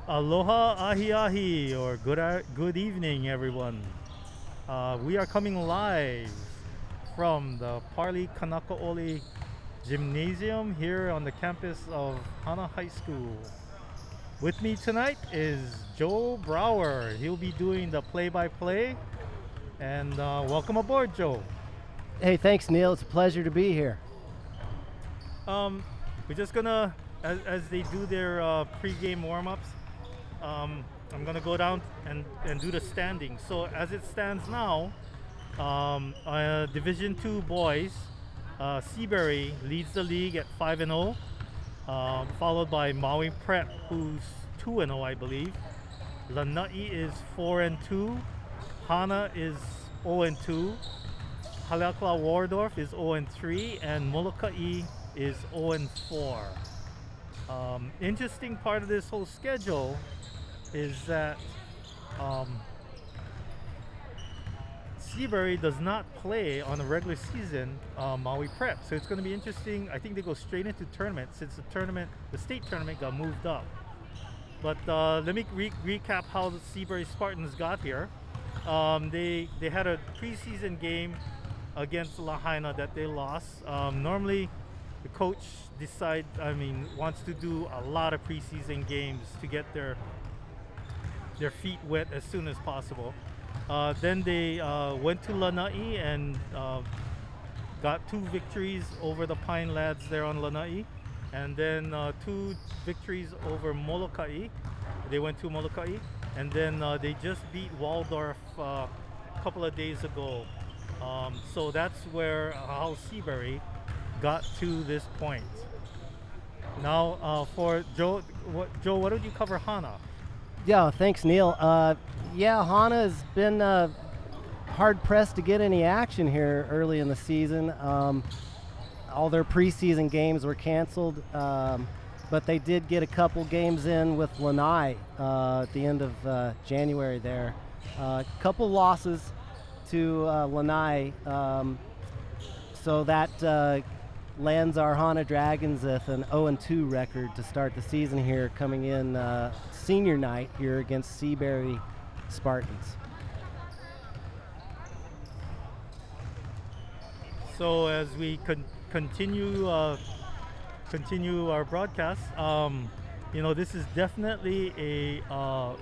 Aloha ahi ahi, or good evening, everyone. We are coming live from the Parley Kanakaole Gymnasium here on the campus of Hana High School. With me tonight is Joe Brower. He'll be doing the play-by-play. And welcome aboard, Joe. Hey, thanks, Neil. It's a pleasure to be here. We're just gonna, as they do their pre-game warm-ups, I'm gonna go down and do the standings. So as it stands now, Division II boys, Seabury leads the league at 5-0, followed by Maui Prep, who's 2-0, I believe. Lanai is 4-2. Hana is 0-2. Haleakala Waldorf is 0-3, and Molokai is 0-4. Interesting part of this whole schedule is that Seabury does not play on a regular season Maui Prep, so it's going to be interesting. I think they go straight into tournament since the state tournament got moved up. But let me recap how the Seabury Spartans got here. They had a preseason game against Lahaina that they lost. Normally, the coach wants to do a lot of preseason games to get their feet wet as soon as possible. Then they went to Lanai and got 2 victories over the Pine Lads there on Lanai, and then 2 victories over Molokai. They went to Molokai, and then they just beat Waldorf a couple of days ago. So that's how Seabury got to this point. Now for Joe, what did you cover Hana? Yeah, thanks, Neil. Hana has been hard pressed to get any action here early in the season. All their preseason games were canceled, but they did get a couple games in with Lanai at the end of January there. A couple losses to Lanai, so that lands our Hana Dragons with an 0-2 record to start the season here, coming in senior night here against Seabury Spartans. So as we continue our broadcast, this is definitely a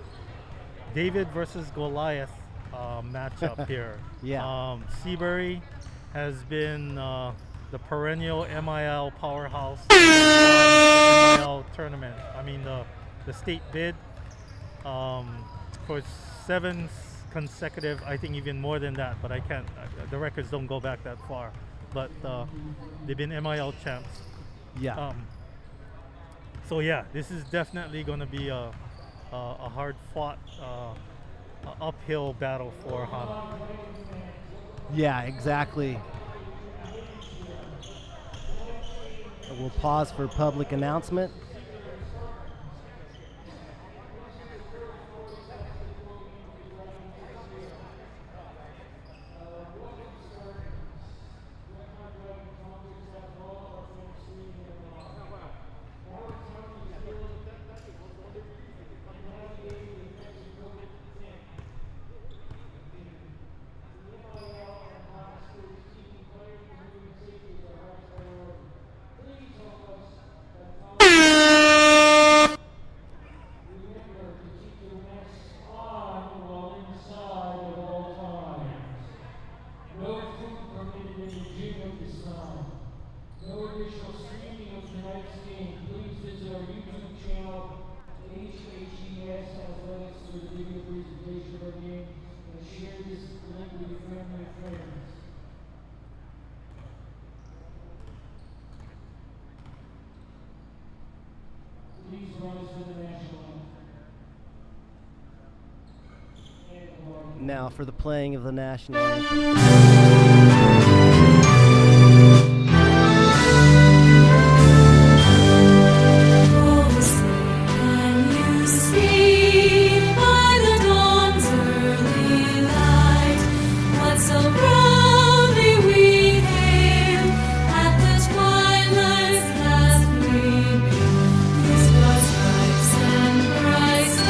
David versus Goliath matchup here. Yeah. Seabury has been the perennial MIL powerhouse MIL tournament. The state bid for 7 consecutive, I think even more than that, but I can't, the records don't go back that far, but they've been MIL champs. Yeah. So yeah, this is definitely going to be a hard fought uphill battle for Hana. Yeah, exactly. We'll pause for public announcement. Now for the playing of the national anthem. Twilight's last gleaming, His was stripes and bright.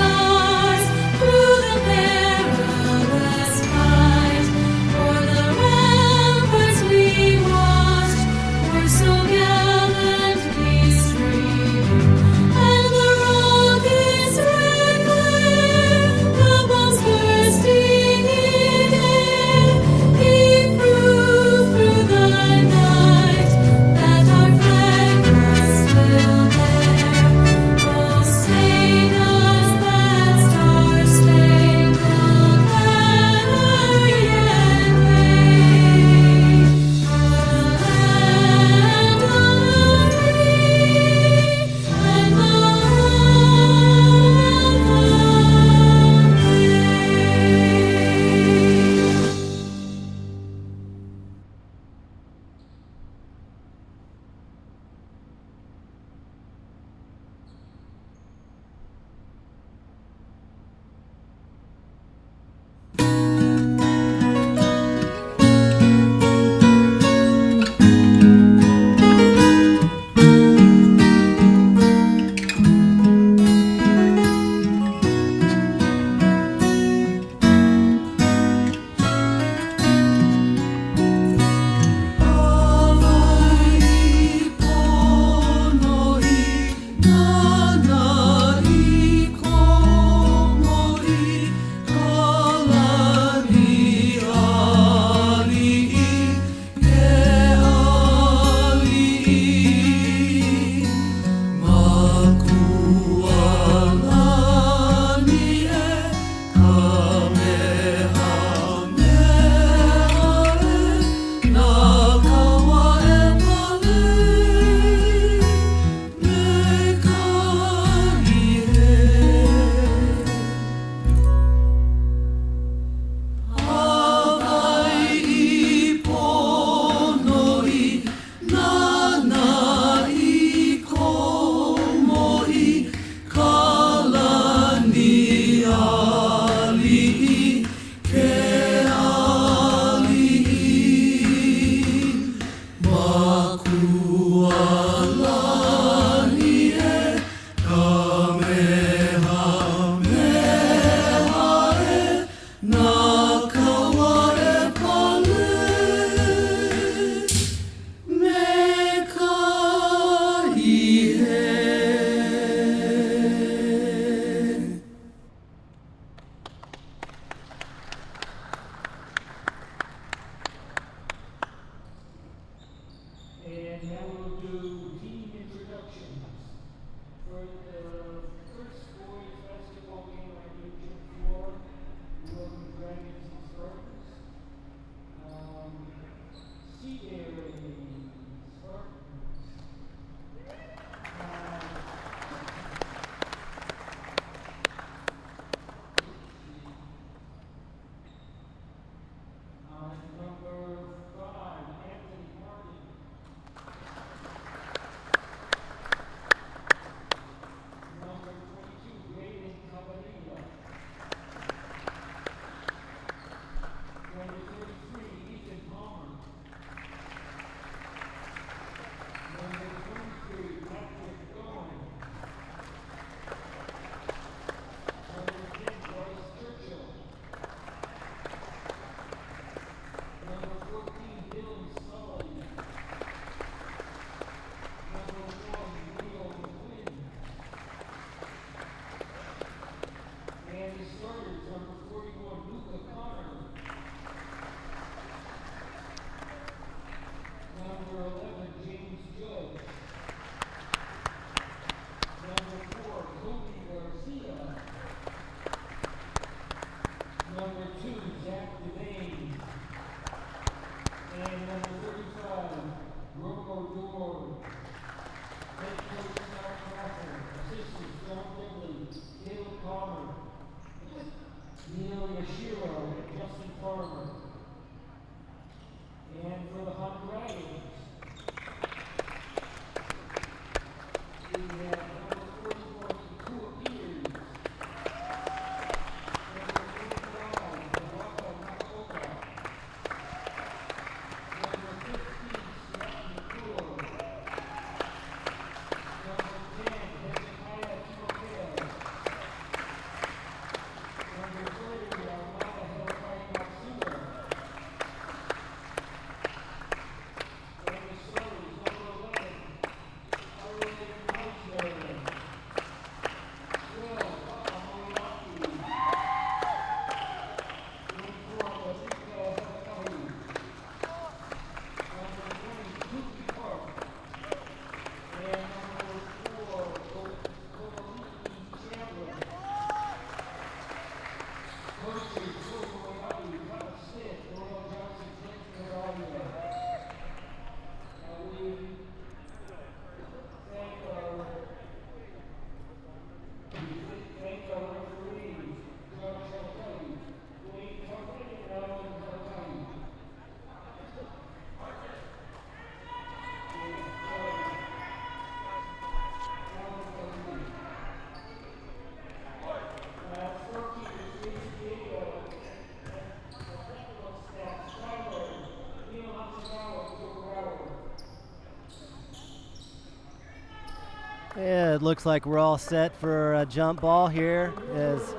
Yeah, it looks like we're all set for a jump ball here as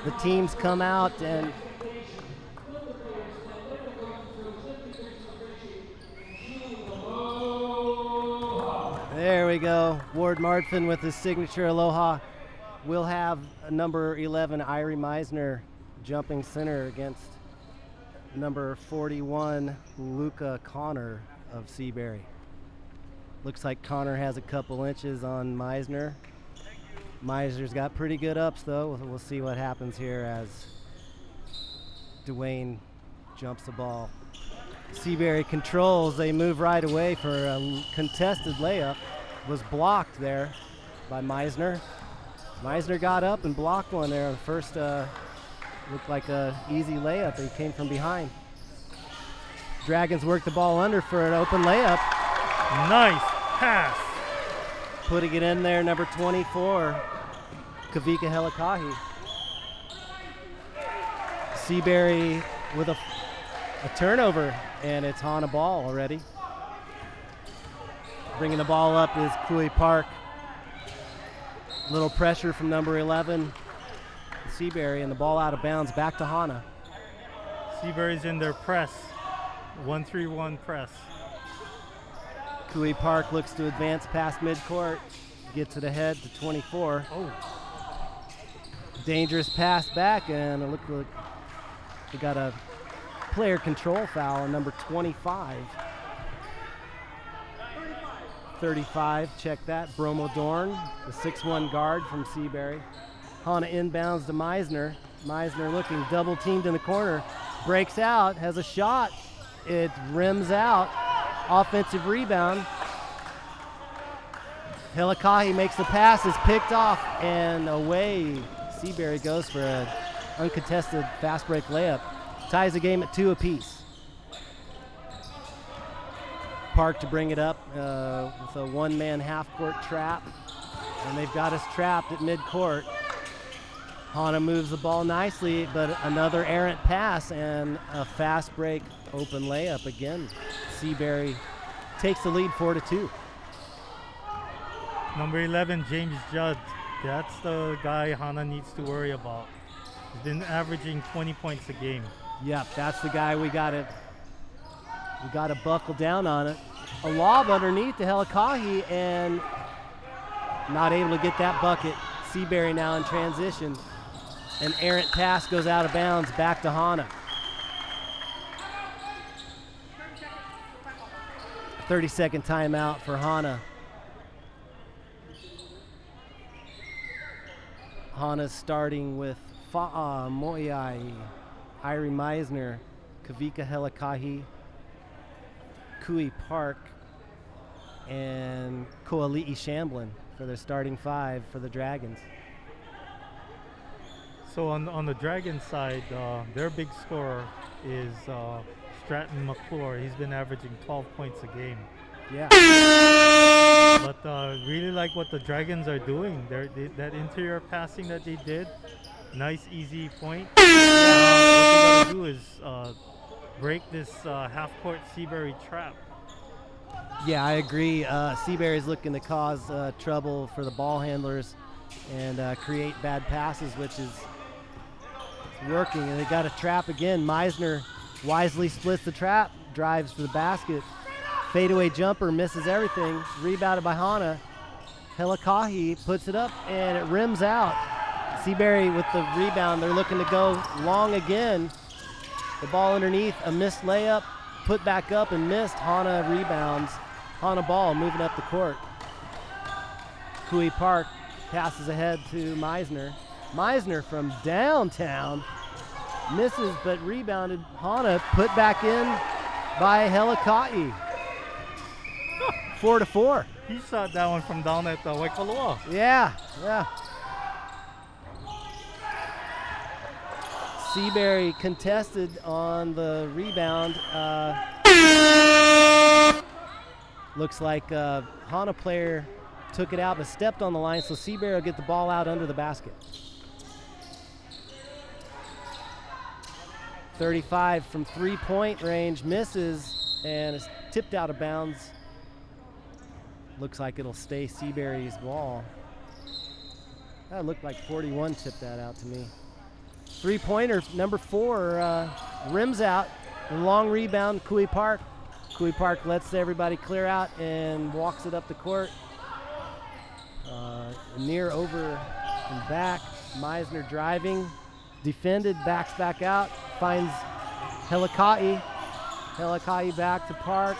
the teams come out and there we go. Ward Martfin with his signature aloha. We'll have number 11, Irie Meisner, jumping center against number 41, Luca Connor of Seabury. Looks like Connor has a couple inches on Meisner. Meisner's got pretty good ups, though. We'll see what happens here as Dwayne jumps the ball. Seabury controls. They move right away for a contested layup. Was blocked there by Meisner. Meisner got up and blocked one there. The first looked like a easy layup. He came from behind. Dragons work the ball under for an open layup. Nice pass. Putting it in there, number 24, Kavika Helikahi. Seabury with a turnover, and it's Hana ball already. Bringing the ball up is Kui Park. Little pressure from number 11, Seabury, and the ball out of bounds back to Hana. Seabury's in their press, 1-3-1 press. Kui Park looks to advance past midcourt, gets it ahead to 24. Oh. Dangerous pass back, and it looked like we got a player control foul on number 25. 35, check that, Bromo Dorn, the 6'1 guard from Seabury. Hana inbounds to Meisner. Meisner looking double teamed in the corner, breaks out, has a shot. It rims out, offensive rebound. Helikahi makes the pass, is picked off, and away Seabury goes for an uncontested fast break layup. Ties the game at 2 apiece. Park to bring it up with a one-man half-court trap. And they've got us trapped at midcourt. Hana moves the ball nicely, but another errant pass and a fast break open layup again. Seabury takes the lead 4-2. Number 11, James Judd. That's the guy Hana needs to worry about. He's been averaging 20 points a game. Yep, that's the guy we gotta buckle down on it. A lob underneath to Helikahi and not able to get that bucket. Seabury now in transition. An errant pass goes out of bounds back to Hana. 30-second timeout for Hana. Hana's starting with Fa'a Moiai, Irie Meisner, Kavika Helikahi, Kui Park, and Koali'i Shamblin for their starting 5 for the Dragons. So on the Dragon side, their big scorer is Stratton McClure. He's been averaging 12 points a game. Yeah. But really like what the Dragons are doing. That interior passing that they did, nice easy point. What they gotta do is break this half-court Seabury trap. Yeah, I agree. Seabury's looking to cause trouble for the ball handlers and create bad passes, which is working. And they got a trap again. Meisner wisely splits the trap, drives for the basket. Fadeaway jumper, misses everything. Rebounded by Hana. Helikahi puts it up, and it rims out. Seabury with the rebound. They're looking to go long again. The ball underneath, a missed layup, put back up and missed. Hana rebounds. Hana ball moving up the court. Kui Park passes ahead to Meisner. Meisner from downtown misses but rebounded. Hana put back in by Helikahi. 4-4. He shot that one from down at Waikoloa. Yeah. Seabury contested on the rebound. Looks like Hana player took it out but stepped on the line, so Seabury will get the ball out under the basket. 35 from three-point range, misses, and is tipped out of bounds. looks like it'll stay Seabury's ball. That looked like 41 tipped that out to me. Three-pointer, number 4, rims out. A long rebound, Kui Park. Kui Park lets everybody clear out and walks it up the court. Near, over, and back. Meisner driving, defended, backs back out, finds Helikai. Helikai back to Park.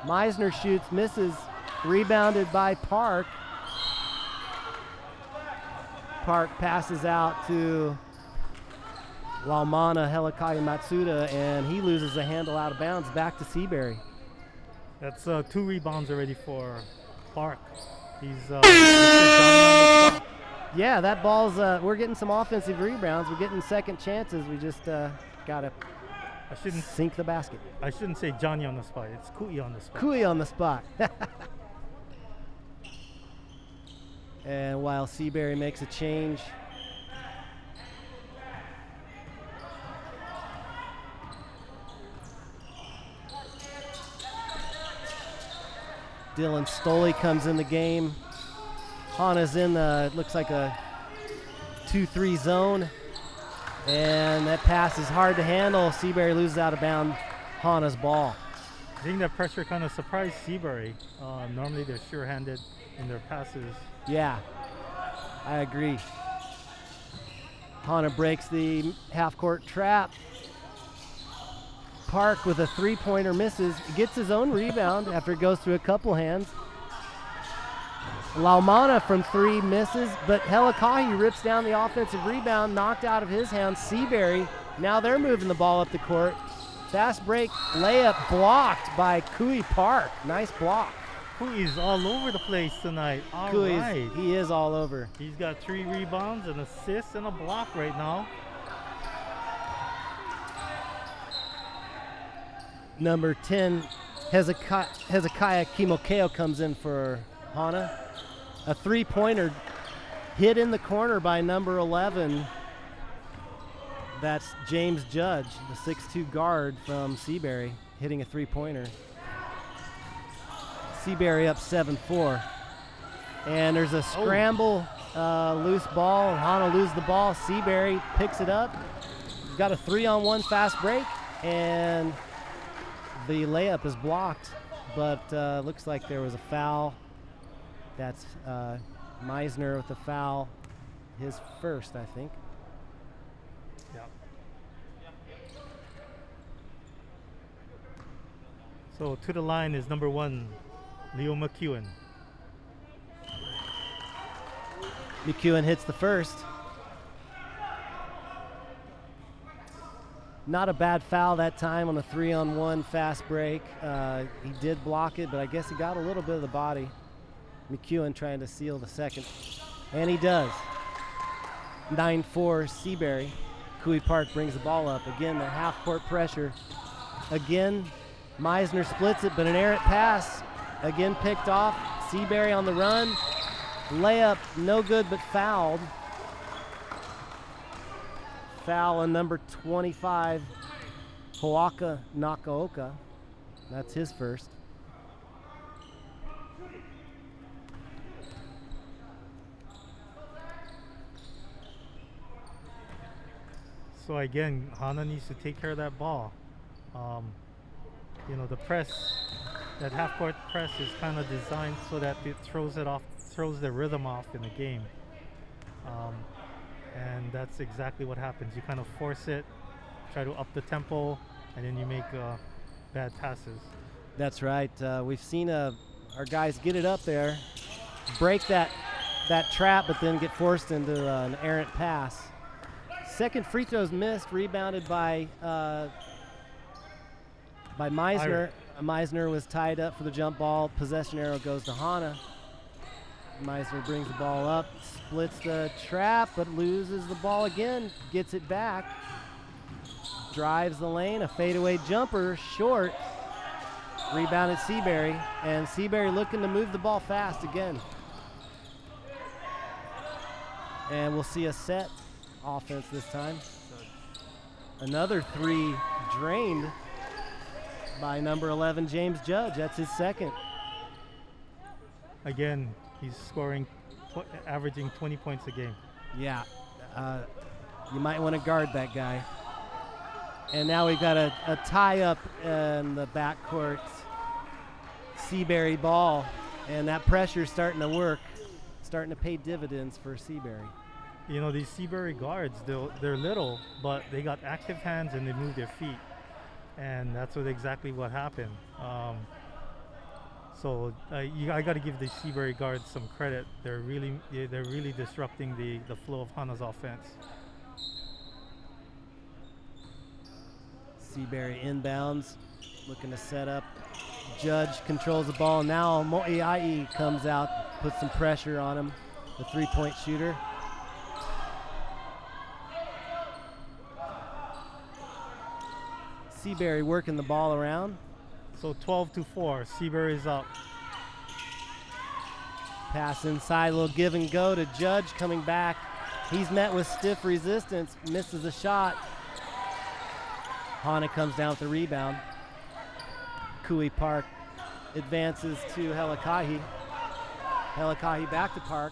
Meisner shoots, misses, rebounded by Park. Park passes out to Laumana Helikai Matsuda, and he loses a handle out of bounds back to Seabury. That's 2 rebounds already for Park. He's yeah, that ball's, we're getting some offensive rebounds. We're getting second chances. We just got to sink the basket. I shouldn't say Johnny on the spot. It's Kui on the spot. Kui on the spot. And while Seabury makes a change, Dylan Stoley comes in the game. Hana's in the, looks like a 2-3 zone. And that pass is hard to handle. Seabury loses out of bounds Hana's ball. I think that pressure kind of surprised Seabury. Normally they're sure-handed in their passes. Yeah, I agree. Hana breaks the half-court trap. Park with a three-pointer misses. Gets his own rebound after it goes through a couple hands. Laumana from 3 misses, but Helikai rips down the offensive rebound, knocked out of his hands. Seabury, now they're moving the ball up the court. Fast break, layup blocked by Kui Park. Nice block. Kui's all over the place tonight. All right. He is all over. He's got 3 rebounds, an assist, and a block right now. Number 10, Hezekiah Kimokeo comes in for Hana. A three-pointer hit in the corner by number 11. That's James Judd, the 6'2 guard from Seabury, hitting a three-pointer. Seabury up 7-4. And there's a scramble, loose ball, and Hana loses the ball. Seabury picks it up. He's got a 3-on-1 fast break, and the layup is blocked, but looks like there was a foul. That's Meisner with the foul, his first, I think. Yep. So to the line is number 1, Leo McEwen. McEwen hits the first. Not a bad foul that time on a 3-on-1 fast break. He did block it, but I guess he got a little bit of the body. McEwen trying to seal the second, and he does. 9-4 Seabury. Kui Park brings the ball up. Again, the half-court pressure. Again, Meisner splits it, but an errant pass. Again picked off. Seabury on the run. Layup, no good, but fouled. Foul on number 25, Hoaka Nakaoka. That's his first. So again, Hana needs to take care of that ball. You know, the press, that half-court press is kind of designed so that it throws the rhythm off in the game. And that's exactly what happens. You kind of force it, try to up the tempo, and then you make bad passes. That's right. We've seen our guys get it up there, break that trap, but then get forced into an errant pass. Second free throw's missed, rebounded by Meisner. Meisner was tied up for the jump ball. Possession arrow goes to Hana. Meisner brings the ball up, splits the trap, but loses the ball again, gets it back, drives the lane, a fadeaway jumper, short, rebounded Seabury, and Seabury looking to move the ball fast again. And we'll see a set offense this time. Another 3 drained by number 11, James Judd. That's his second. Again, he's scoring, averaging 20 points a game. Yeah, you might want to guard that guy. And now we've got a tie-up in the backcourt. Seabury ball, and that pressure's starting to work, starting to pay dividends for Seabury. You know, these Seabury guards, they're little, but they got active hands and they move their feet. And that's exactly what happened. So I got to give the Seabury guards some credit. They're really disrupting the flow of Hana's offense. Seabury inbounds, looking to set up. Judge controls the ball. Now Mo'iai comes out, puts some pressure on him, the three-point shooter. Seabury working the ball around. So 12-4, Seabury's up. Pass inside, a little give and go to Judge coming back. He's met with stiff resistance, misses a shot. Hana comes down with the rebound. Kui Park advances to Helikahi. Helikahi back to Park.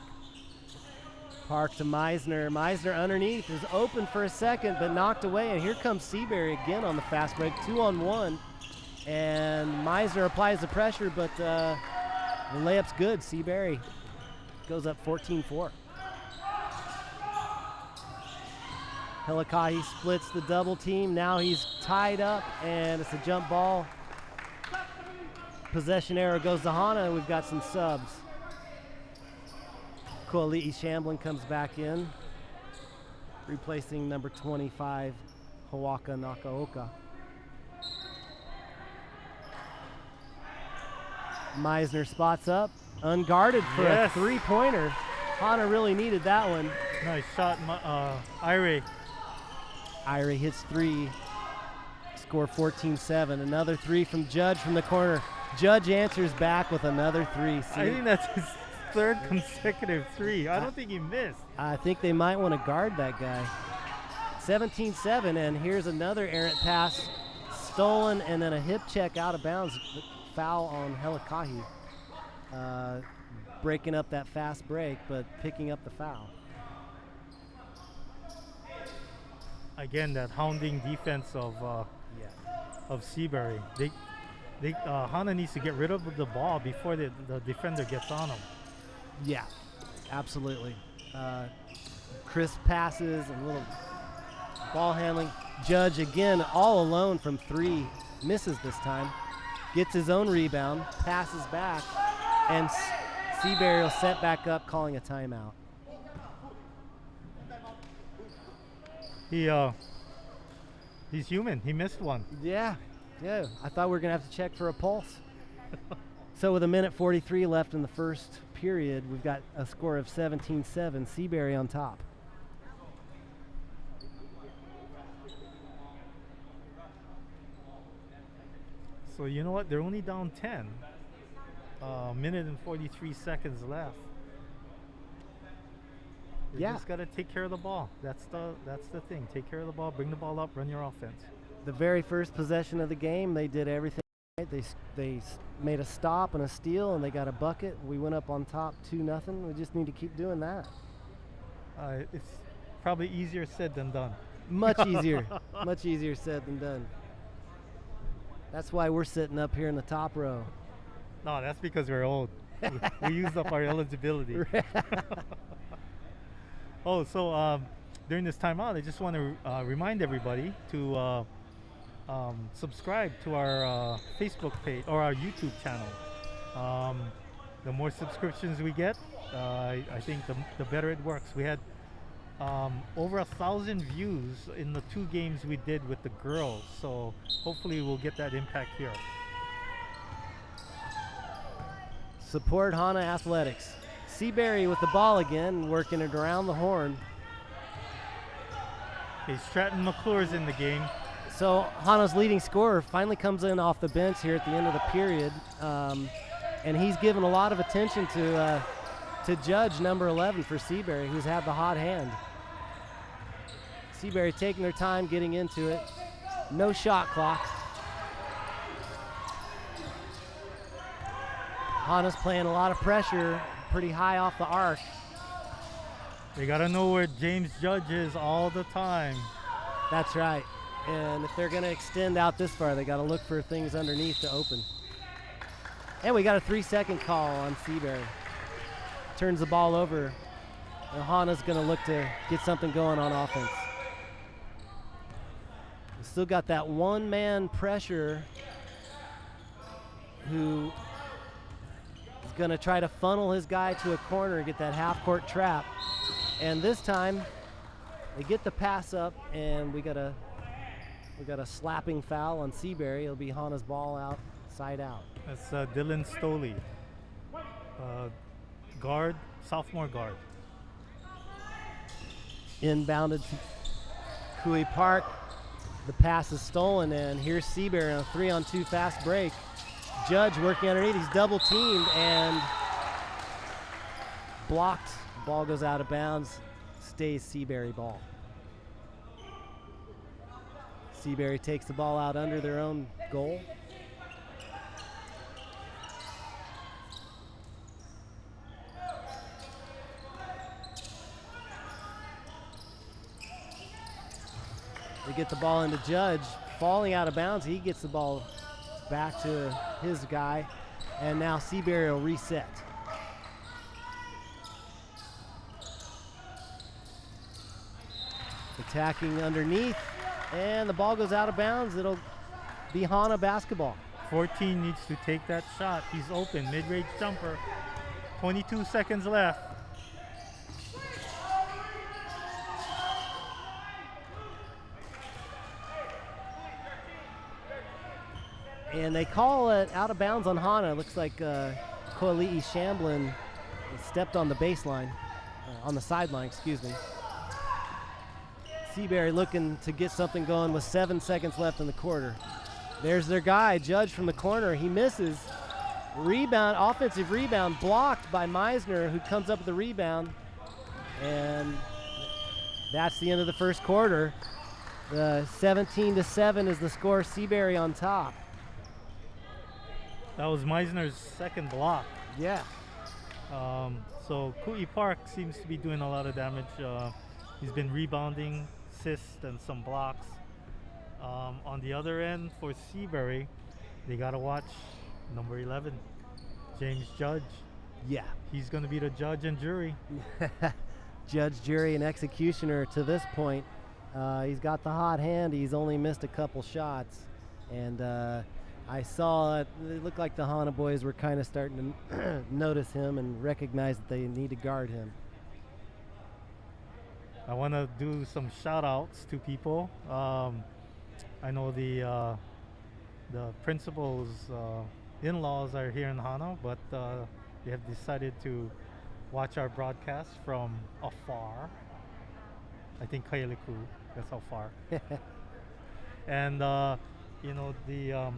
Park to Meisner. Meisner underneath is open for a second, but knocked away. And here comes Seabury again on the fast break, 2-on-1. And Meisner applies the pressure, but the layup's good. Seabury goes up 14-4. Helikahi splits the double team. Now he's tied up, and it's a jump ball. Possession error goes to Hana, and we've got some subs. Koali'i Shamblin comes back in, replacing number 25, Hawaka Nakaoka. Meisner spots up, unguarded for a three-pointer. Hana really needed that one. Nice shot, Irie. Irie hits three, score 14-7. Another three from Judd from the corner. Judge answers back with another three. I think that's his third consecutive three. I don't think he missed. I think they might want to guard that guy. 17-7, and here's another errant pass. Stolen, and then a hip check out of bounds. Foul on Helikahi. Breaking up that fast break, but picking up the foul. Again, that hounding defense of Seabury. Hana needs to get rid of the ball before the defender gets on him. Yeah, absolutely. Crisp passes and little ball handling. Judge again all alone from three, misses this time. Gets his own rebound, passes back, and Seabury will set back up, calling a timeout. He's human. He missed one. Yeah. I thought we were going to have to check for a pulse. So with 1:43 left in the first period, we've got a score of 17-7. Seabury on top. So you know what? They're only down 10. Minute and 43 seconds left. You just got to take care of the ball. That's the thing. Take care of the ball. Bring the ball up. Run your offense. The very first possession of the game, they did everything right. They made a stop and a steal, and they got a bucket. We went up on top 2-0. We just need to keep doing that. It's probably easier said than done. Much easier. Much easier said than done. That's why we're sitting up here in the top row. No, that's because we're old. We used up our eligibility. Oh, so during this timeout, I just want to remind everybody to subscribe to our Facebook page or our YouTube channel. The more subscriptions we get, I think the better it works. We had over 1,000 views in the 2 games we did with the girls, so hopefully we'll get that impact here. Support Hana Athletics. Seabury with the ball again, working it around the horn. Okay, Stratton McClure's in the game. So Hana's leading scorer finally comes in off the bench here at the end of the period, and he's given a lot of attention to Judge number 11 for Seabury, who's had the hot hand. Seabury taking their time getting into it. No shot clock. Hana's playing a lot of pressure, pretty high off the arc. They got to know where James Judd is all the time. That's right. And if they're going to extend out this far, they got to look for things underneath to open. And we got a 3-second call on Seabury. Turns the ball over. And Hana's going to look to get something going on offense. We still got that one-man pressure who is going to try to funnel his guy to a corner and get that half-court trap. And this time, they get the pass up, and we got a slapping foul on Seabury. It'll be Hana's ball out, side out. That's Dylan Stoley, guard, sophomore guard. Inbounded to Kui Park. The pass is stolen, and here's Seabury on a 3-on-2 fast break. Judge working underneath. He's double teamed and blocked. Ball goes out of bounds. Stays Seabury ball. Seabury takes the ball out under their own goal. They get the ball into Judge. Falling out of bounds, he gets the ball back to his guy. And now Seabury will reset. Attacking underneath, and the ball goes out of bounds. It'll be Hana basketball. 14 needs to take that shot. He's open, mid-range jumper. 22 seconds left. And they call it out of bounds on Hana. It looks like Koali'i Shamblin stepped on the baseline, on the sideline, excuse me. Seabury looking to get something going with 7 seconds left in the quarter. There's their guy, Judge from the corner. He misses. Rebound, offensive rebound, blocked by Meisner, who comes up with the rebound. And that's the end of the first quarter. 17-7 is the score. Seabury on top. That was Meisner's second block. Yeah. So Kui Park seems to be doing a lot of damage. He's been rebounding, assists, and some blocks. On the other end for Seabury, they got to watch number 11, James Judge. Yeah. He's going to be the judge and jury. Judge, jury, and executioner to this point. He's got the hot hand. He's only missed a couple shots. And I saw it looked like the Hana boys were kind of starting to notice him and recognize that they need to guard him. I want to do some shout outs to people. I know the principal's in-laws are here in Hana, but they have decided to watch our broadcast from afar. I think Kailiku, that's how far. And you know, the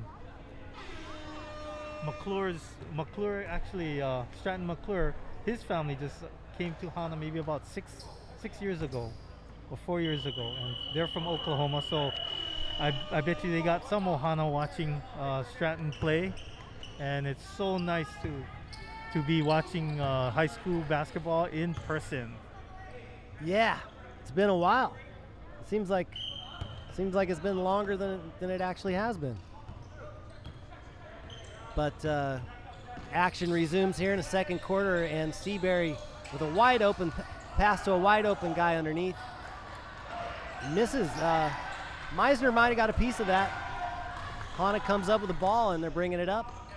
McClure actually, Stratton McClure, his family just came to Hana maybe about six years ago or 4 years ago, and they're from Oklahoma, so I bet you they got some Ohana watching Stratton play, and it's so nice to be watching high school basketball in person. Yeah, it's been a while. It seems like it's been longer than it actually has been. But action resumes here in the second quarter, and Seabury with a wide open pass to a wide open guy underneath. Misses. Meisner might have got a piece of that. Hana comes up with the ball, and they're bringing it up.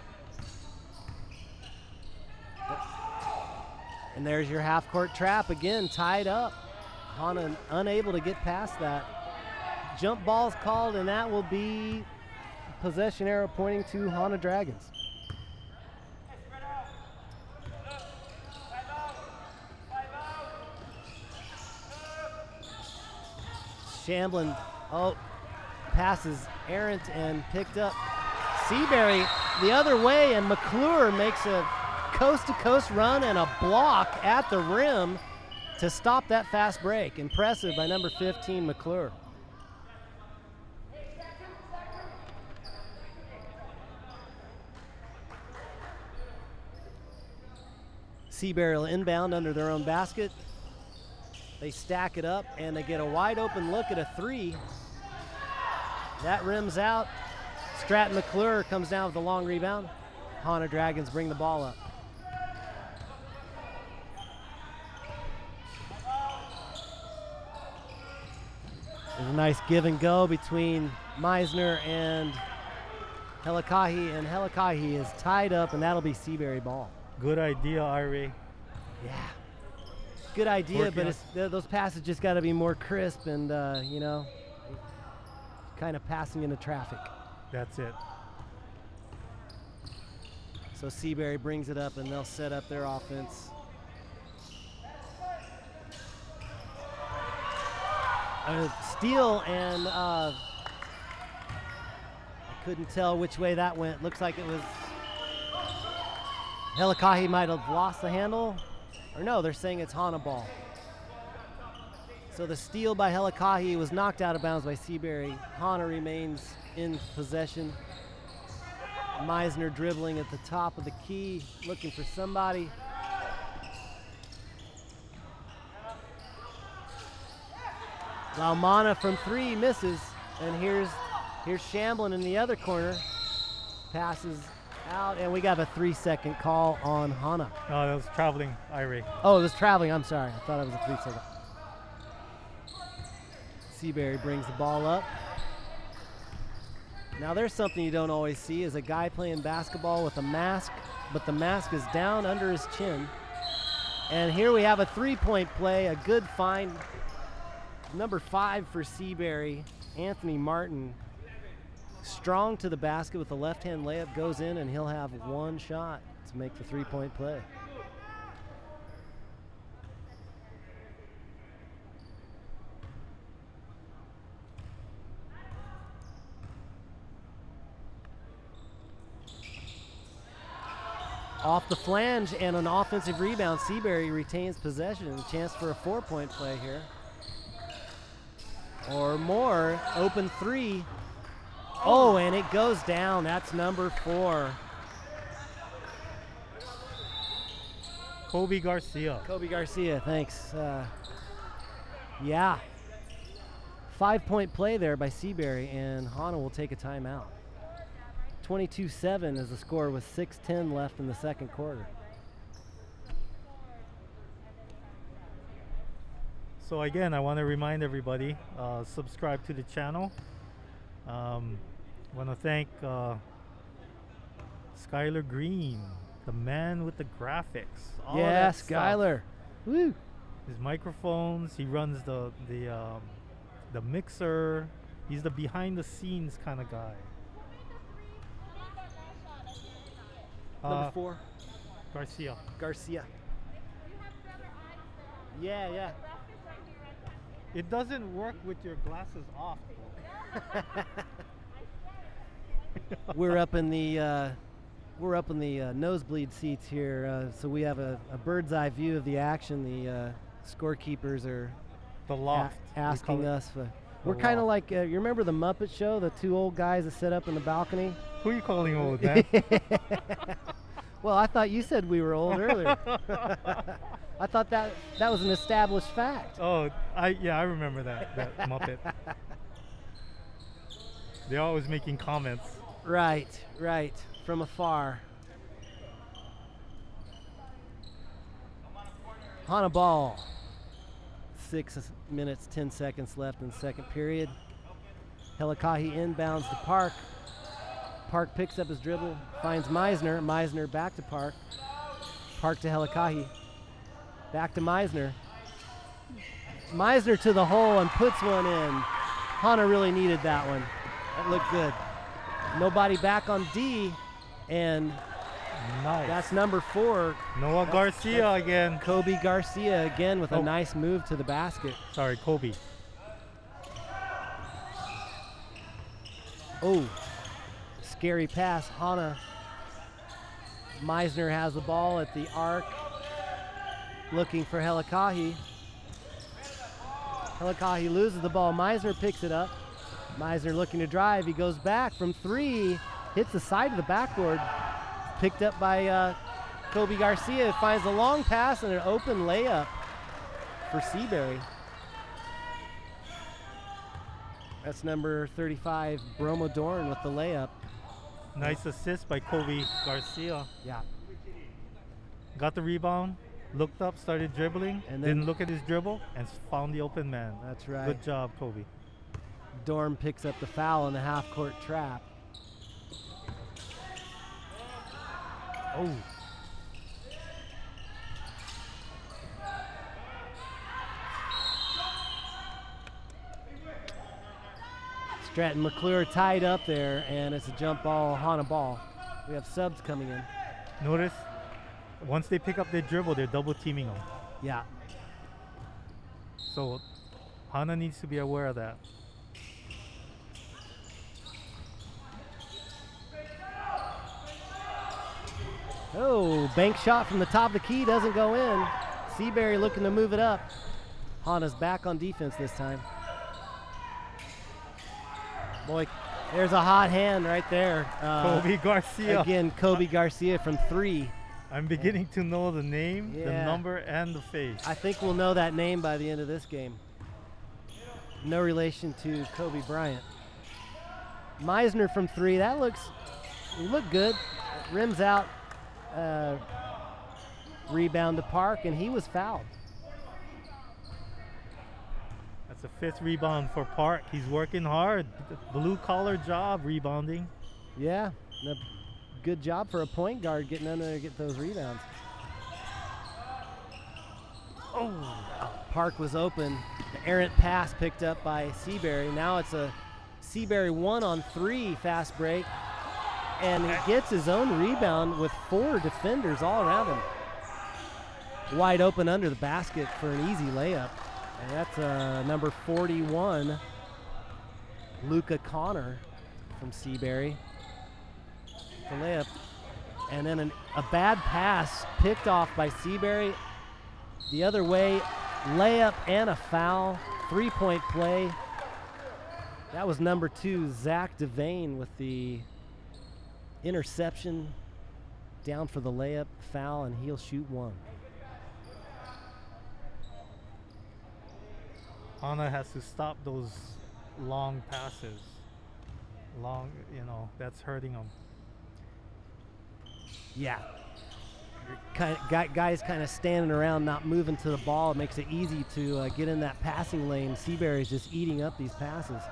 And there's your half-court trap again, tied up. Hana unable to get past that. Jump ball's called, and that will be possession arrow pointing to Hana Dragons. Shamblin, passes errant and picked up. Seabury the other way, and McClure makes a coast-to-coast run and a block at the rim to stop that fast break. Impressive by number 15, McClure. Seabury will inbound under their own basket. They stack it up, and they get a wide open look at a three. That rims out. Stratton McClure comes down with a long rebound. Hana Dragons bring the ball up. There's a nice give and go between Meisner and Helikahi, and Helikahi is tied up, and that'll be Seabury ball. Good idea, Irie. Yeah. Good idea, Working but those passes just got to be more crisp and, you know, kind of passing into traffic. That's it. So Seabury brings it up, and they'll set up their offense. Steal, and I couldn't tell which way that went. Looks like it was Helikahi might have lost the handle. Or no, they're saying it's Hana ball. So the steal by Helikahi was knocked out of bounds by Seabury. Hana remains in possession. Meisner dribbling at the top of the key, looking for somebody. Laumana from three misses, and here's Shamblin in the other corner. Passes out, and we got a 3-second call on Hana. No, that was traveling, Irie. Oh, it was traveling. I'm sorry. I thought it was a 3-second. Seabury brings the ball up. Now there's something you don't always see, is a guy playing basketball with a mask, but the mask is down under his chin. And here we have a 3-point play, a good find. Number 5 for Seabury, Anthony Martin. Strong to the basket with the left-hand layup, goes in, and he'll have one shot to make the 3-point play. Off the flange and an offensive rebound, Seabury retains possession. A chance for a 4-point play here. Or more, open three. Oh, and it goes down. That's number 4. Kobe Garcia. Kobe Garcia, thanks. Yeah. 5-point play there by Seabury, and Hana will take a timeout. 22-7 is the score with 6:10 left in the second quarter. So again, I want to remind everybody, subscribe to the channel. Want to thank Skylar Green, the man with the graphics. All Yeah, that stuff. Skylar. Woo. His microphones. He runs the mixer. He's the behind the scenes kind of guy. Number 4, Garcia. Garcia. Yeah. It doesn't work with your glasses off. We're up in the nosebleed seats here, so we have a bird's eye view of the action. The scorekeepers are The loft. asking us. We're kind of like, you remember the Muppet Show, the 2 old guys that sit up in the balcony? Who are you calling old, man? Well, I thought you said we were old earlier. I thought that was an established fact. Oh, I remember that Muppet. They're always making comments. Right, from afar. Hana ball. 6 minutes, 10 seconds left in the second period. Helikahi inbounds to Park. Park picks up his dribble, finds Meisner. Meisner back to Park. Park to Helikahi. Back to Meisner. Meisner to the hole and puts one in. Hana really needed that one. That looked good. Nobody back on D, and Nice. that's number 4. Noah Garcia again. Kobe Garcia again with a nice move to the basket. Sorry, Kobe. Oh, scary pass. Hana. Meisner has the ball at the arc, looking for Helikahi. Helikahi loses the ball. Meisner picks it up. Meisner looking to drive. He goes back from 3, hits the side of the backboard. Picked up by Kobe Garcia finds a long pass and an open layup for Seabury. That's number 35, Bromo Dorn with the layup. Nice assist by Kobe Garcia. Yeah. Got the rebound, looked up, started dribbling, And then- didn't look at his dribble, and found the open man. That's right. Good job, Kobe. Dorn picks up the foul in the half-court trap. Oh, Stratton McClure tied up there, and it's a jump ball, Hana ball. We have subs coming in. notice once they pick up their dribble, they're double teaming them. Yeah. So Hana needs to be aware of that. Oh, bank shot from the top of the key doesn't go in. Seabury looking to move it up. Hana's back on defense this time. Boy, there's a hot hand right there. Kobe Garcia. Again, Kobe Garcia from 3. I'm beginning to know the name, the Yeah. number, and the face. I think we'll know that name by the end of this game. No relation to Kobe Bryant. Meisner from 3. That looks good. Rims out. Rebound to Park, and he was fouled. That's a 5th rebound for Park. He's working hard. Blue collar job rebounding. Yeah, good job for a point guard getting under there to get those rebounds. Oh, Park was open. The errant pass picked up by Seabury. Now it's a Seabury 1-on-3 fast break. And he gets his own rebound with 4 defenders all around him. Wide open under the basket for an easy layup. And that's number 41, Luca Connor from Seabury. The layup. And then a bad pass picked off by Seabury. The other way, layup and a foul. 3-point play. That was number 2, Zach Devane with the interception, down for the layup, foul, and he'll shoot 1. Hana has to stop those long passes. That's hurting him. Yeah. Guys kind of standing around, not moving to the ball. It makes it easy to get in that passing lane. Seabury's just eating up these passes.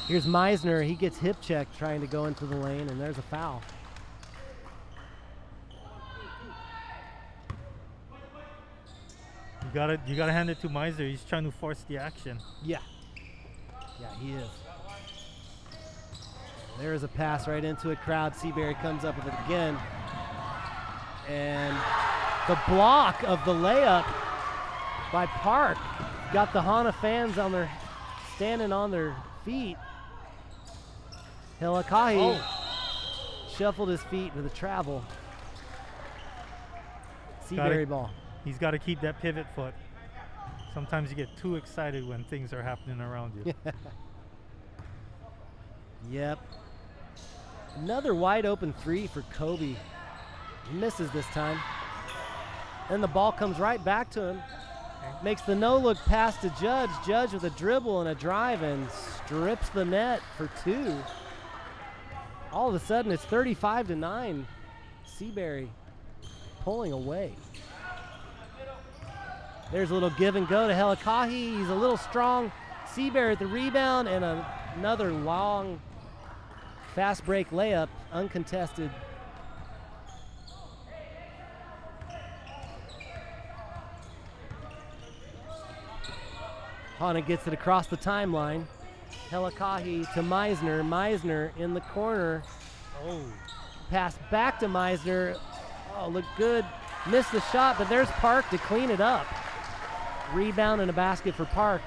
Here's Meisner. He gets hip checked trying to go into the lane, and there's a foul. You gotta hand it to Meisner. He's trying to force the action. Yeah. Yeah, he is. There's a pass right into a crowd. Seabury comes up with it again. And the block of the layup by Park got the Hana fans standing on their feet. Hilakahi shuffled his feet to the travel. Seabury ball. He's got to keep that pivot foot. Sometimes you get too excited when things are happening around you. Yep. Another wide open 3 for Kobe. He misses this time. And the ball comes right back to him. Makes the no-look pass to Judd. Judd with a dribble and a drive and strips the net for 2. All of a sudden, it's 35-9. Seabury pulling away. There's a little give and go to Helikahi. He's a little strong. Seabury at the rebound, and another long fast break layup, uncontested. Hana gets it across the timeline. Helikahi to Meisner. Meisner in the corner. Oh, Pass back to Meisner. Oh, looked good. Missed the shot, but there's Park to clean it up. Rebound and a basket for Park.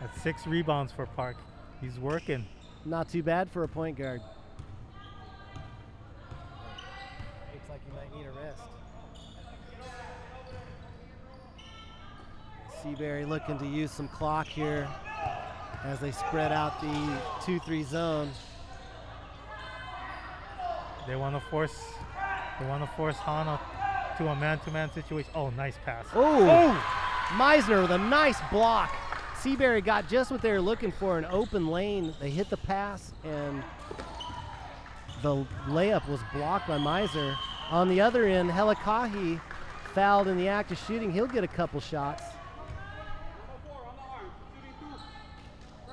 that's 6 rebounds for Park. He's working. Not too bad for a point guard. Looks like he might need a rest. Seabury looking to use some clock here as they spread out the 2-3 zone. They want to force Hana to a man-to-man situation. Oh, nice pass. Oh! Meisner with a nice block. Seabury got just what they were looking for, an open lane. They hit the pass, and the layup was blocked by Meisner. On the other end, Helikahi fouled in the act of shooting. He'll get a couple shots.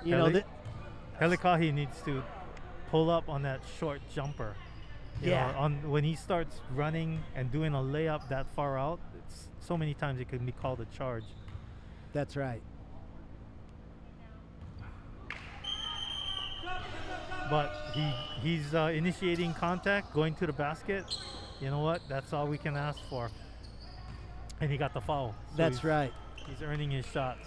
You know, Helikahi needs to pull up on that short jumper. You know, when he starts running and doing a layup that far out, it's so many times it can be called a charge. That's right. But he's initiating contact, going to the basket. You know what? That's all we can ask for. And he got the foul. So That's right. He's earning his shots.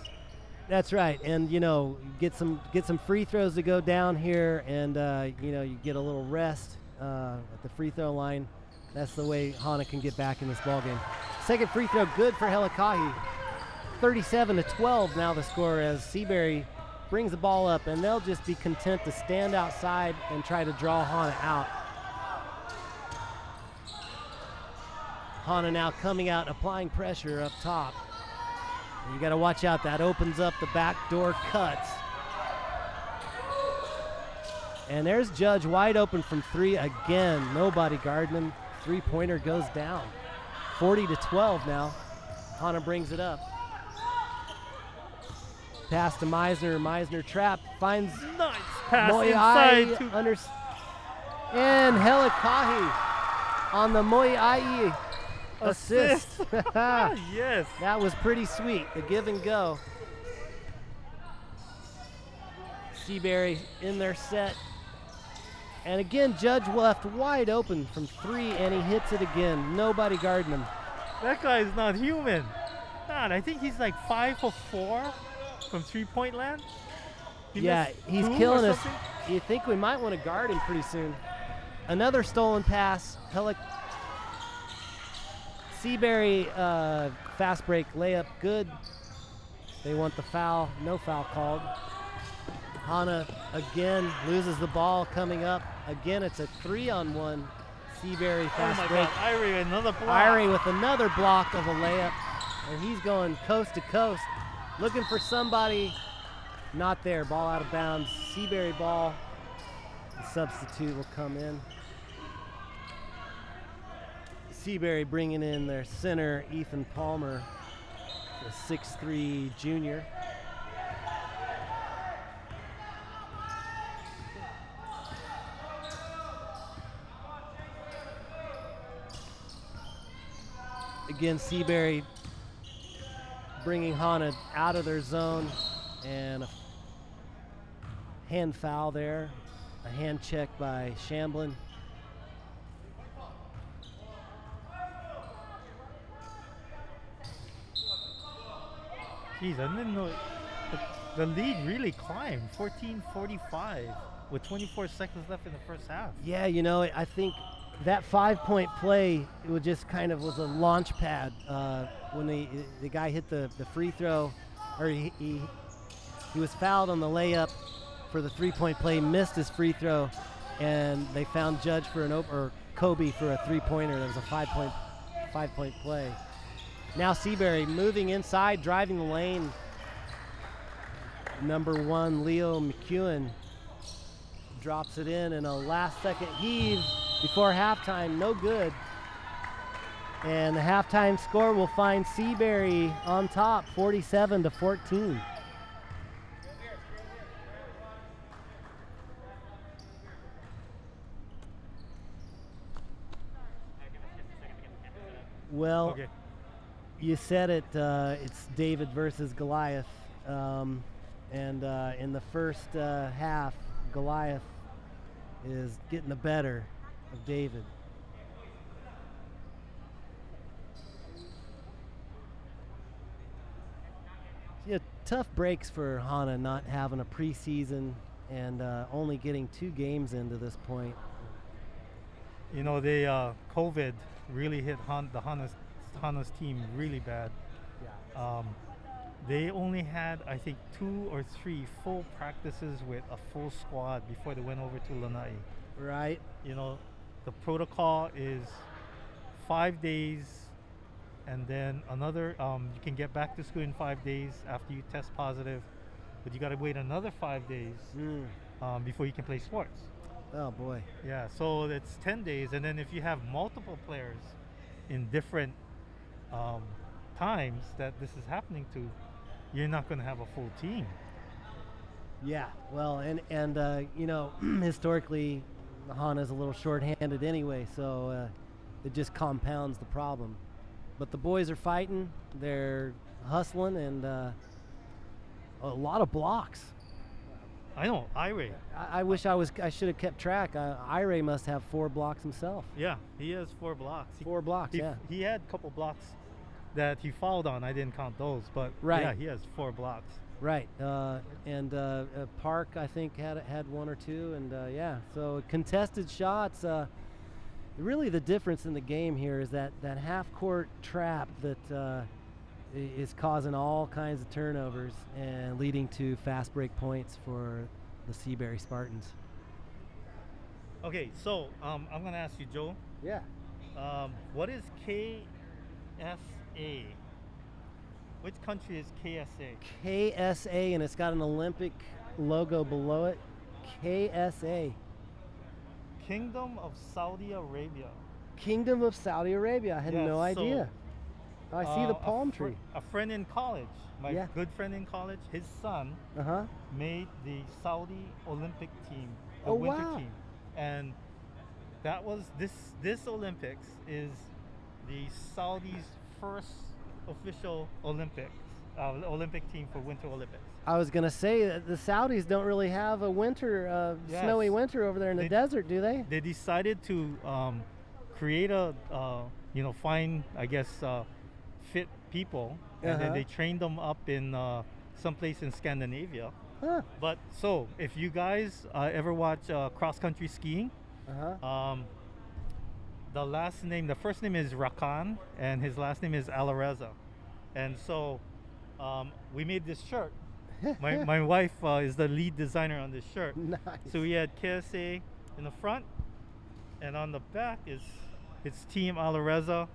That's right. And you know, get some free throws to go down here, and you know, you get a little rest at the free throw line. That's the way Hana can get back in this ball game. Second free throw good for Helikahi. 37-12 now the score as Seabury brings the ball up, and they'll just be content to stand outside and try to draw Hana out. Hana now coming out, applying pressure up top. You got to watch out. That opens up the backdoor cuts. And there's Judge wide open from three again. Nobody guarding him. Three-pointer goes down. 40-12 now. Hana brings it up. Pass to Meisner. Meisner trap. Finds nice pass Moiai inside. And Helikahi on the Moiai assist. Yes. That was pretty sweet. The give and go. Seabury in their set. And again, Judge left wide open from three, and he hits it again. Nobody guarding him. That guy is not human. God, I think he's like 5 for 4 from three-point land. Yeah, he's killing us. You think we might want to guard him pretty soon. Another stolen pass. Seabury fast break layup good. They want the foul. No foul called. Hana again loses the ball coming up. Again, it's a 3-on-1. Seabury fast break. God, Irie, another block. Irie with another block of a layup. And he's going coast to coast. Looking for somebody. Not there. Ball out of bounds. Seabury ball. The substitute will come in. Seabury bringing in their center, Ethan Palmer, the 6'3" junior. Again, Seabury bringing Hana out of their zone, and a hand foul there, a hand check by Shamblin. Jeez, I didn't know the lead really climbed. 14-45 with 24 seconds left in the first half. Yeah, you know, I think that 5-point play, it was just kind of was a launch pad. When the guy hit the free throw, or he was fouled on the layup for the 3-point play, missed his free throw, and they found Judge for or Kobe for a 3-pointer. That was a 5-point play. Now Seabury moving inside, driving the lane. Number 1, Leo McEwen drops it in a last-second heave before halftime. No good. And the halftime score will find Seabury on top, 47-14. Well, Okay. you said it. It's David versus Goliath. And in the first half, Goliath is getting the better of David. Yeah, tough breaks for Hana not having a preseason and only getting 2 games into this point. You know, they COVID really hit Hana's team really bad. Yeah. They only had, I think, 2 or 3 full practices with a full squad before they went over to Lanai. Right. You know, the protocol is 5 days, and then another. You can get back to school in 5 days after you test positive, but you got to wait another 5 days before you can play sports. Oh boy. Yeah, so it's 10 days, and then if you have multiple players in different times that this is happening to, you're not going to have a full team. Yeah. Well, and you know, historically, Hana's a little short-handed anyway, so it just compounds the problem. But the boys are fighting, they're hustling, and a lot of blocks. I know, Ire. I wish I should have kept track. Ire must have 4 blocks himself. Yeah, he has 4 blocks. 4 blocks, yeah. He had a couple blocks that he fouled on. I didn't count those, but Right. yeah, he has 4 blocks. Right, and Park I think had 1 or 2, and yeah. So contested shots. Really, the difference in the game here is that half-court trap that is causing all kinds of turnovers and leading to fast break points for the Seabury Spartans. Okay, so I'm gonna ask you, Joe. Yeah. What is KSA? Which country is KSA? KSA, and it's got an Olympic logo below it. KSA. Kingdom of Saudi Arabia. Kingdom of Saudi Arabia. I had Yeah, no so, idea. I see the palm tree. A friend in college, my Yeah. good friend in college, his son Uh-huh. made the Saudi Olympic team, the Oh, winter wow. team, and that was this Olympics is the Saudis' first official Olympic team for Winter Olympics. I was going to say that the Saudis don't really have a winter, Yes. snowy winter over there in the They- desert, do they? They decided to create a find, I guess, fit people, and then Uh-huh. they trained them up in someplace in Scandinavia. Huh. But so if you guys ever watch cross country skiing, Uh-huh. the first name is Rakan, and his last name is Alareza, and so we made this shirt. My wife is the lead designer on this shirt. Nice. So we had KSA in the front, and on the back is it's Team Alareza,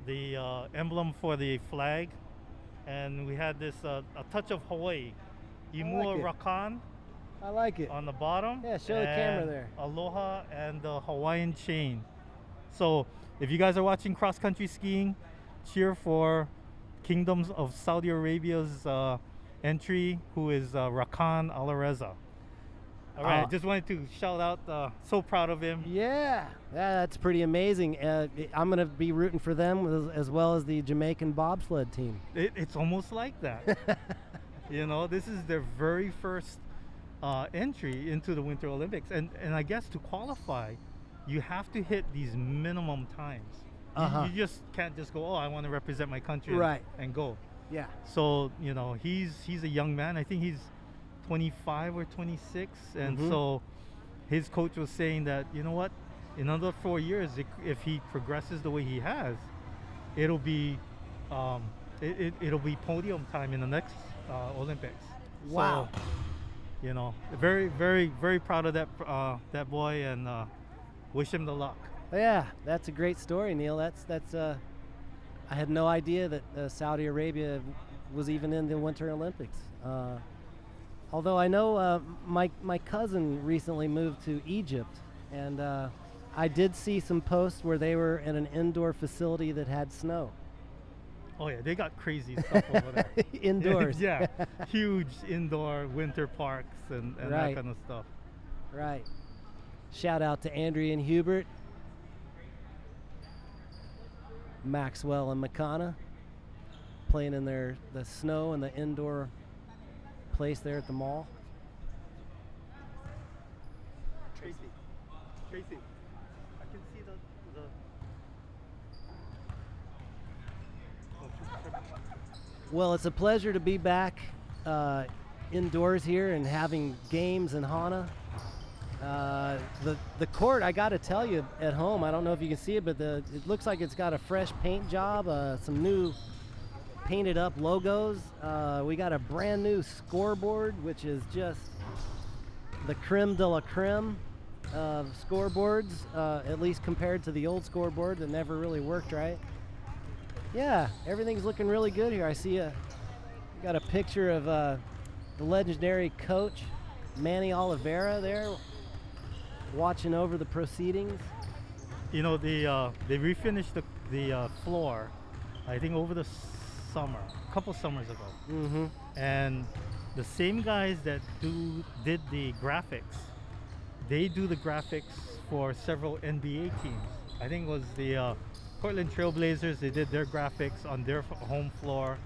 the emblem for the flag, and we had this a touch of Hawaii, Imua like it. Rakan I like it. on the bottom. Yeah, show the camera and there. Aloha and the Hawaiian chain. So if you guys are watching cross country skiing, cheer for Kingdoms of Saudi Arabia's entry, who is Rakan Alareza. All right, just wanted to shout out. So proud of him. Yeah, that's pretty amazing. I'm going to be rooting for them as well as the Jamaican bobsled team. It's almost like that. You know, this is their very first entry into the Winter Olympics, and I guess to qualify, you have to hit these minimum times. Uh-huh. You just can't just go, oh, I want to represent my country, Right. and go. Yeah. So you know, he's a young man. I think he's 25 or 26, and Mhm. so his coach was saying that, you know what, in another 4 years, if he progresses the way he has, it'll be it'll be podium time in the next Olympics. Wow. So, you know, very, very, very proud of that boy, and wish him the luck. Yeah, that's a great story, Neil. That's I had no idea that Saudi Arabia was even in the Winter Olympics. Although I know my cousin recently moved to Egypt, and I did see some posts where they were in an indoor facility that had snow. Oh yeah, they got crazy stuff over there. Indoors. Yeah, huge indoor winter parks and Right. that kind of stuff. Right. Shout out to Andrea and Hubert, Maxwell and McConna, playing in the snow and the indoor place there at the mall. Tracy, I can see the. Well, it's a pleasure to be back indoors here and having games in Hana. The court, I got to tell you, at home, I don't know if you can see it, but it looks like it's got a fresh paint job, some new painted up logos. We got a brand new scoreboard, which is just the creme de la creme. scoreboards, at least compared to the old scoreboard that never really worked right. Yeah, everything's looking really good here. I see got a picture of the legendary coach Manny Oliveira there watching over the proceedings. You know, they refinished the floor, I think over the summer, a couple summers ago. Mm-hmm. And the same guys that did the graphics, they do the graphics for several NBA teams. I think it was the Portland Trailblazers. They did their graphics on their home floor.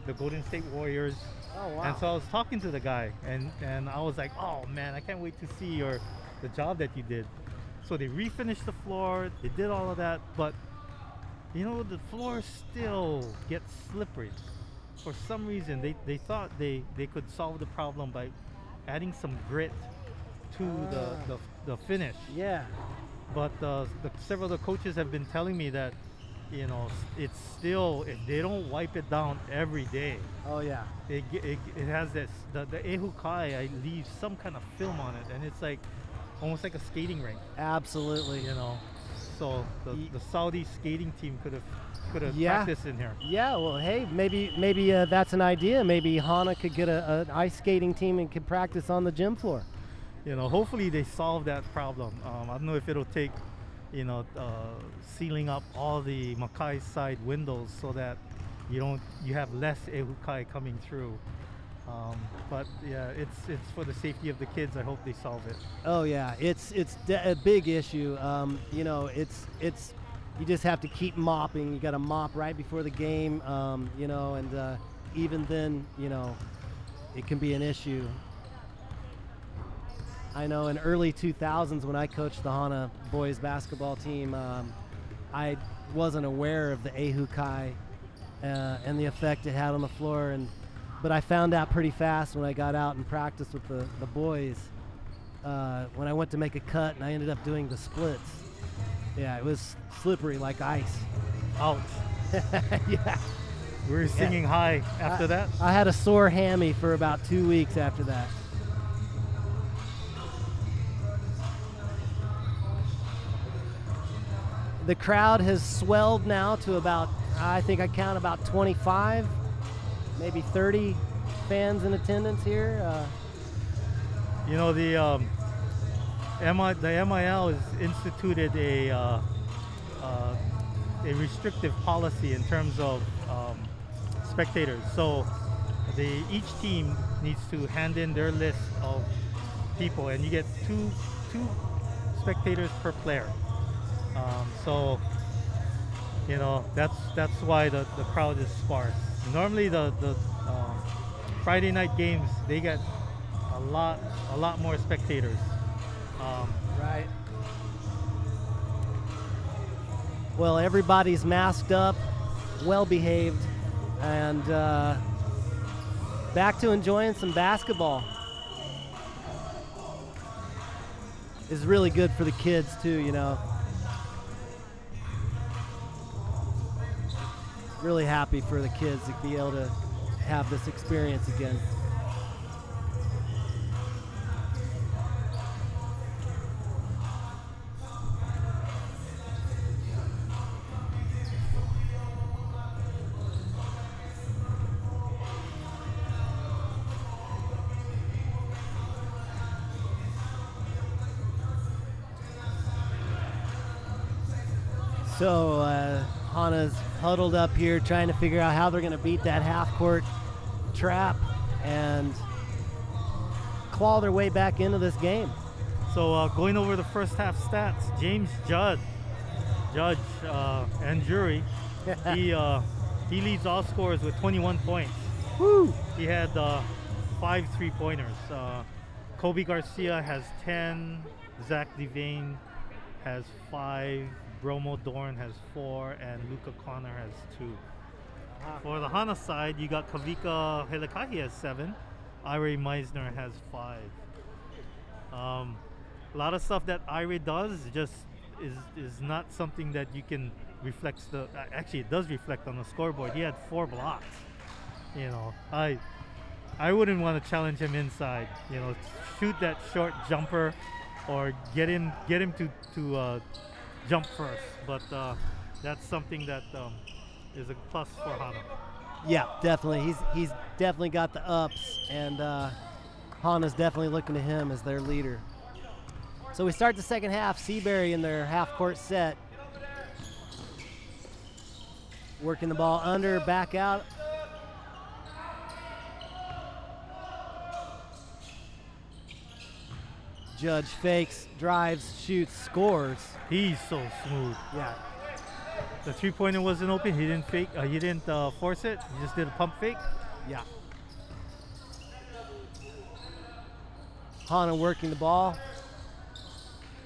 The Golden State Warriors. Oh, wow. And so I was talking to the guy, and I was like, oh man, I can't wait to see the job that you did. So they refinished the floor, they did all of that, but you know, the floor still gets slippery. For some reason, they thought they could solve the problem by adding some grit to the finish. Yeah. But several of the coaches have been telling me that, you know, it's still, if they don't wipe it down every day, Oh, yeah. it has this, the ehukai leaves some kind of film on it, and it's like almost like a skating rink, Absolutely. you know. So the Saudi skating team could have Yeah. practiced in here. Yeah, well, hey, maybe that's an idea. Maybe Hana could get an ice skating team and could practice on the gym floor. You know, hopefully they solve that problem. I don't know if it'll take, you know, sealing up all the Makai side windows so that you have less ehukai coming through. But yeah, it's for the safety of the kids. I hope they solve it. Oh yeah, it's a big issue. You know, it's you just have to keep mopping. You got to mop right before the game. You know, and even then, you know, it can be an issue. I know in early 2000s when I coached the Hana boys basketball team, I wasn't aware of the ehukai and the effect it had on the floor, but I found out pretty fast when I got out and practiced with the boys. When I went to make a cut and I ended up doing the splits. Yeah, it was slippery like ice. Ouch. Yeah. We were singing high after that. I had a sore hammy for about 2 weeks after that. The crowd has swelled now to about, I think I count about 25, maybe 30 fans in attendance here. You know, the MIL has instituted a restrictive policy in terms of spectators. So each team needs to hand in their list of people, and you get two spectators per player. So you know, that's why the crowd is sparse. Normally the Friday night games, they get a lot more spectators. Right. Well, everybody's masked up, well behaved, and back to enjoying some basketball. Is really good for the kids too, you know. Really happy for the kids to be able to have this experience again. So Hana's huddled up here trying to figure out how they're going to beat that half-court trap and claw their way back into this game. So going over the first half stats, James Judd, Judge and Jury, he leads all scorers with 21 points. Woo! He had 5 3-pointers. Kobe Garcia has 10, Zach Devane has 5, Bromo Dorn has 4, and Luca Connor has 2. For the Hana side, you got Kavika Helikahi has 7, Ire Meisner has 5. A lot of stuff that Ire does just is not something that you can reflect. Actually, it does reflect on the scoreboard. He had 4 blocks. You know, I wouldn't want to challenge him inside. You know, shoot that short jumper or get him to jump first. But that's something that is a plus for Hana. Yeah, definitely. He's definitely got the ups, and Hana's definitely looking to him as their leader. So we start the second half. Seabury in their half-court set, working the ball under, back out. Judge fakes, drives, shoots, scores. He's so smooth. Yeah. The three-pointer wasn't open. He didn't fake. He didn't force it. He just did a pump fake. Yeah. Hana working the ball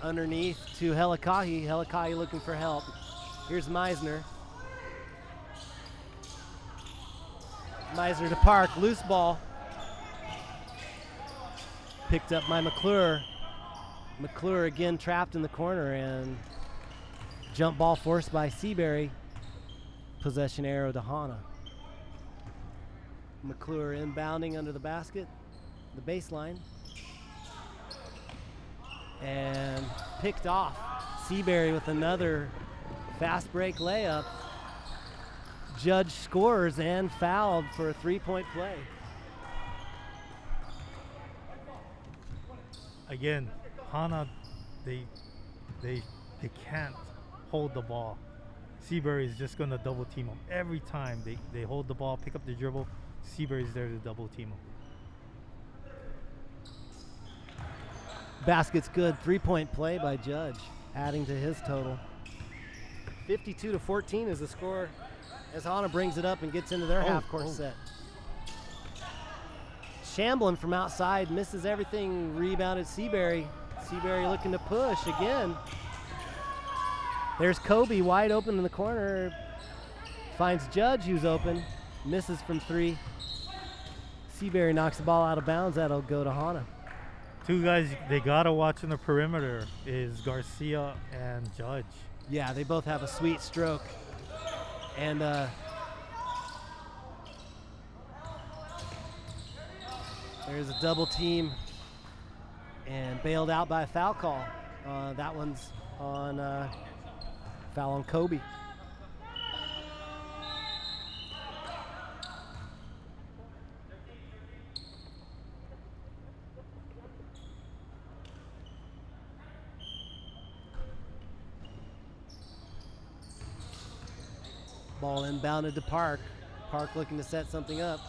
underneath to Helikahi. Helikahi looking for help. Here's Meisner. Meisner to Park. Loose ball. Picked up by McClure. McClure again trapped in the corner, and jump ball forced by Seabury. Possession arrow to Hana. McClure inbounding under the basket, the baseline. And picked off. Seabury with another fast break layup. Judge scores and fouled for a three-point play. Again, Hana, they can't hold the ball. Seabury is just going to double team them every time. They hold the ball, pick up the dribble. Seabury's there to double team them. Basket's good. Three-point play by Judge, adding to his total. 52-14 is the score as Hana brings it up and gets into their half-court set. Shamblin from outside misses everything. Rebounded Seabury. Seabury looking to push again. There's Kobe wide open in the corner. Finds Judge, who's open. Misses from three. Seabury knocks the ball out of bounds. That'll go to Hana. Two guys they gotta watch on the perimeter is Garcia and Judge. Yeah, they both have a sweet stroke. And there's a double team and bailed out by a foul call. That one's on foul on Kobe. Ball inbounded to Park. Park looking to set something up.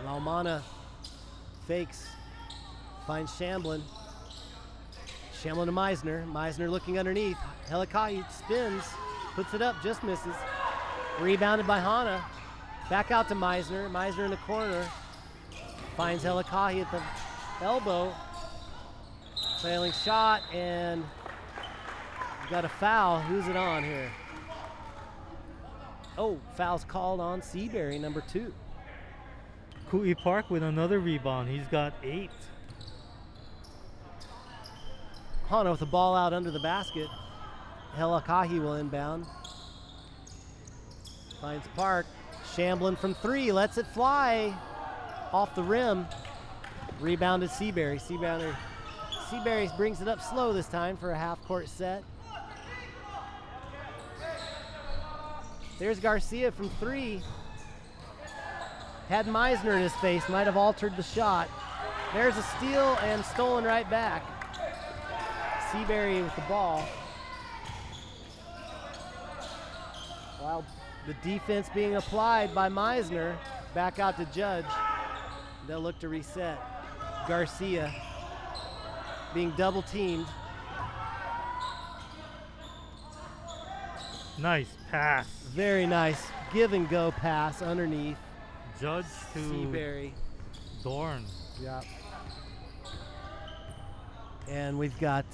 Laumana fakes, finds Shamblin. Shamblin to Meisner. Meisner looking underneath. Helikahi spins, puts it up, just misses. Rebounded by Hana. Back out to Meisner. Meisner in the corner. Finds Helikahi at the elbow. Trailing shot, and got a foul. Who's it on here? Oh, foul's called on Seabury, number 2. Kui Park with another rebound. He's got 8. Hana with the ball out under the basket. Helikahi will inbound. Finds Park. Shamblin from 3, lets it fly. Off the rim. Rebounded Seabury. Seabury brings it up slow this time for a half-court set. There's Garcia from 3. Had Meisner in his face, might have altered the shot. There's a steal and stolen right back. Seabury with the ball. While the defense being applied by Meisner, back out to Judge. They'll look to reset. Garcia being double teamed. Nice pass. Very nice give and go pass underneath. Judge to Seabury. Dorn. Yep. And we've got,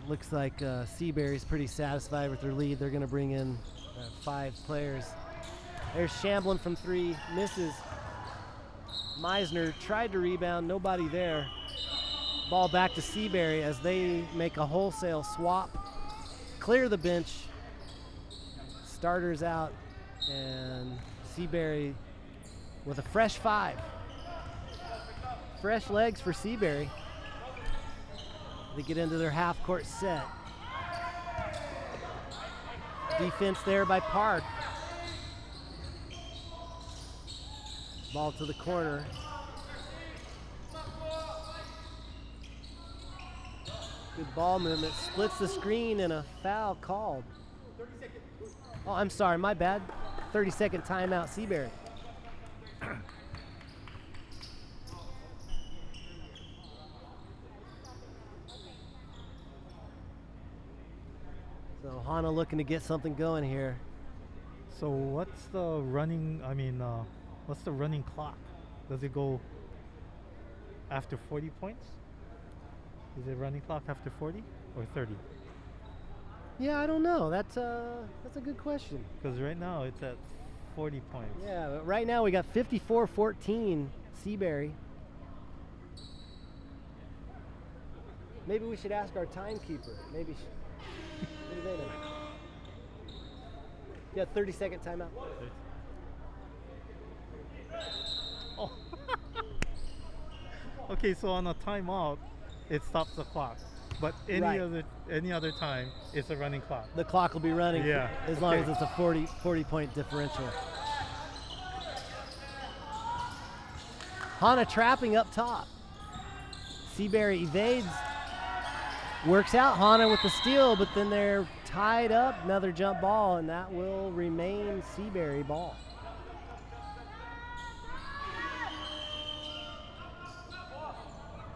looks like Seabury's pretty satisfied with their lead. They're going to bring in 5 players. There's Shamblin from 3, misses. Meisner tried to rebound, nobody there. Ball back to Seabury as they make a wholesale swap. Clear the bench. Starters out, and Seabury with a fresh 5. Fresh legs for Seabury. They get into their half-court set. Defense there by Park. Ball to the corner. Good ball movement. Splits the screen and a foul called. Oh, I'm sorry, my bad. 30-second timeout, Seabury. So Hana looking to get something going here. So what's the running, what's the running clock? Does it go after 40 points? Is it running clock after 40 or 30? Yeah, I don't know. That's a good question. Because right now it's at 40 points. Yeah, but right now we got 54-14 Seabury. Maybe we should ask our timekeeper. Maybe they know. Yeah, 30-second timeout. Oh. Okay, so on a timeout, it stops the clock. But any other time, it's a running clock. The clock will be running as long as it's a 40-point differential. Hana trapping up top. Seabury evades. Works out Hana with the steal, but then they're tied up. Another jump ball, and that will remain Seabury ball.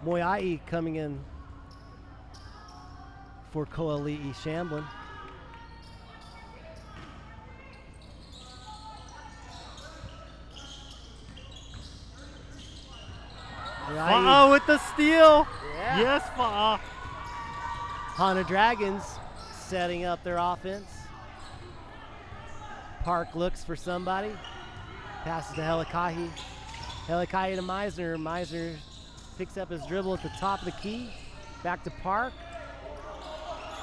Moiai coming in for Koali'i Shamblin. Fa'a with the steal. Yeah. Yes, Fa'a. Hana Dragons setting up their offense. Park looks for somebody. Passes to Helikahi. Helikahi to Meisner. Meisner picks up his dribble at the top of the key. Back to Park.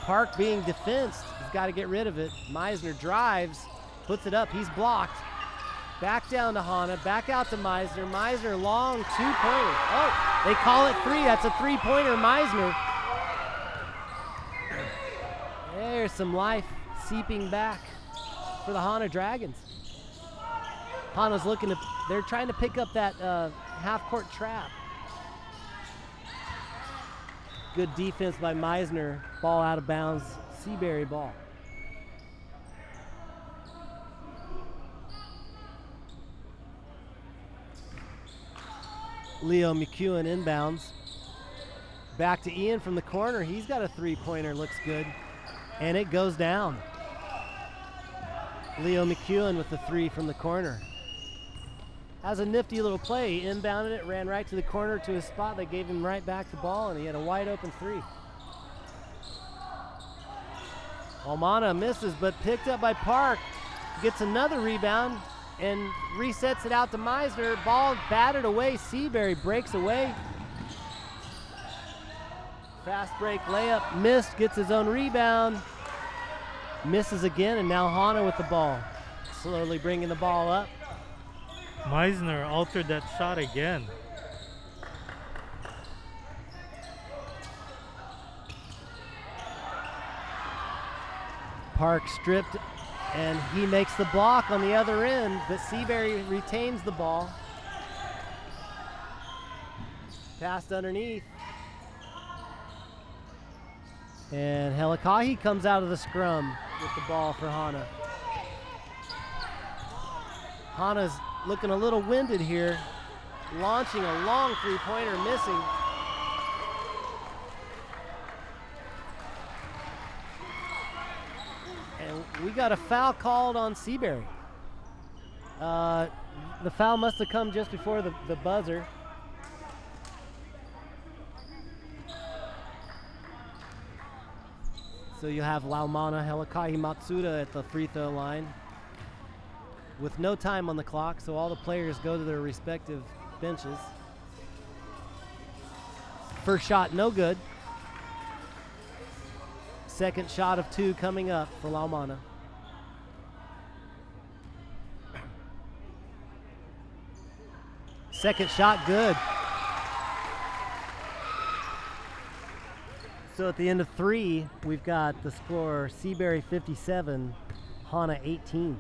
Park being defensed. He's got to get rid of it. Meisner drives, puts it up. He's blocked. Back down to Hana. Back out to Meisner. Meisner long two-pointer. Oh, they call it three. That's a three-pointer, Meisner. There's some life seeping back for the Hana Dragons. Hana's looking to, they're trying to pick up that half-court trap. Good defense by Meisner. Ball out of bounds. Seabury ball. Leo McEwen inbounds. Back to Ian from the corner. He's got a three-pointer. Looks good. And it goes down. Leo McEwen with the three from the corner. Has a nifty little play. Inbounded it, ran right to the corner to his spot. They gave him right back the ball, and he had a wide open three. Almana misses, but picked up by Park. Gets another rebound and resets it out to Meisner. Ball batted away. Seabury breaks away. Fast break layup, missed, gets his own rebound. Misses again, and now Hana with the ball. Slowly bringing the ball up. Meisner altered that shot again. Park stripped, and he makes the block on the other end, but Seabury retains the ball. Passed underneath. And Helikahi comes out of the scrum with the ball for Hana. Hana's looking a little winded here. Launching a long three-pointer, missing. And we got a foul called on Seabury. The foul must have come just before the buzzer. So you have Laumana Helikahi Matsuda at the free throw line with no time on the clock, so all the players go to their respective benches. First shot, no good. Second shot of two coming up for Laumana. Second shot, good. So at the end of 3, we've got the score Seabury 57, Hana 18.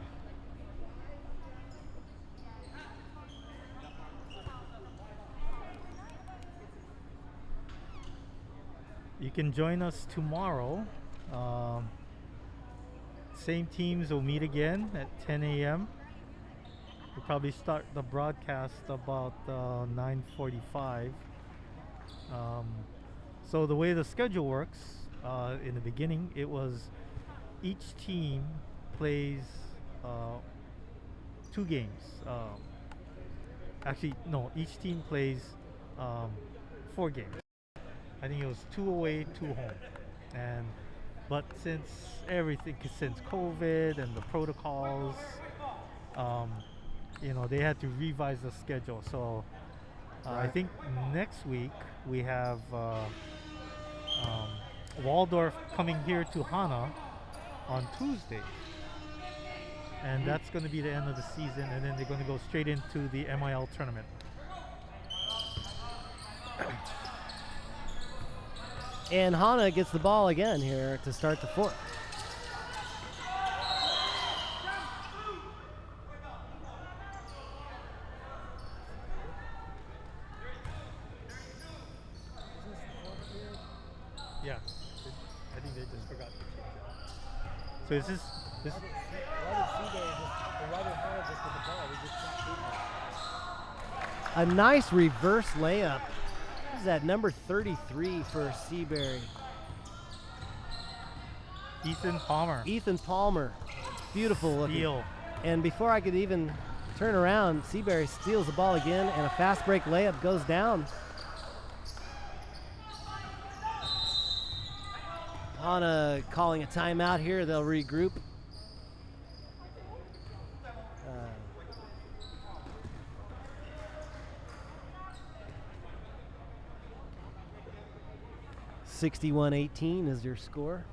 You can join us tomorrow. Same teams will meet again at 10 a.m. We'll probably start the broadcast about 9:45. So the way the schedule works, in the beginning, it was each team plays 2 games. Actually, no, each team plays 4 games. I think it was 2 away, 2 home, but since COVID and the protocols, they had to revise the schedule. So I think next week we have Waldorf coming here to Hana on Tuesday, and that's going to be the end of the season. And then they're going to go straight into the MIL tournament. And Hana gets the ball again here to start the 4th. Yeah, I think they just forgot to change it. So is this? A nice reverse layup. What is that, number 33 for Seabury? Ethan Palmer. Ethan Palmer. Beautiful looking. Steal. And before I could even turn around, Seabury steals the ball again, and a fast break layup goes down. Hana calling a timeout here. They'll regroup. 61-18 is your score.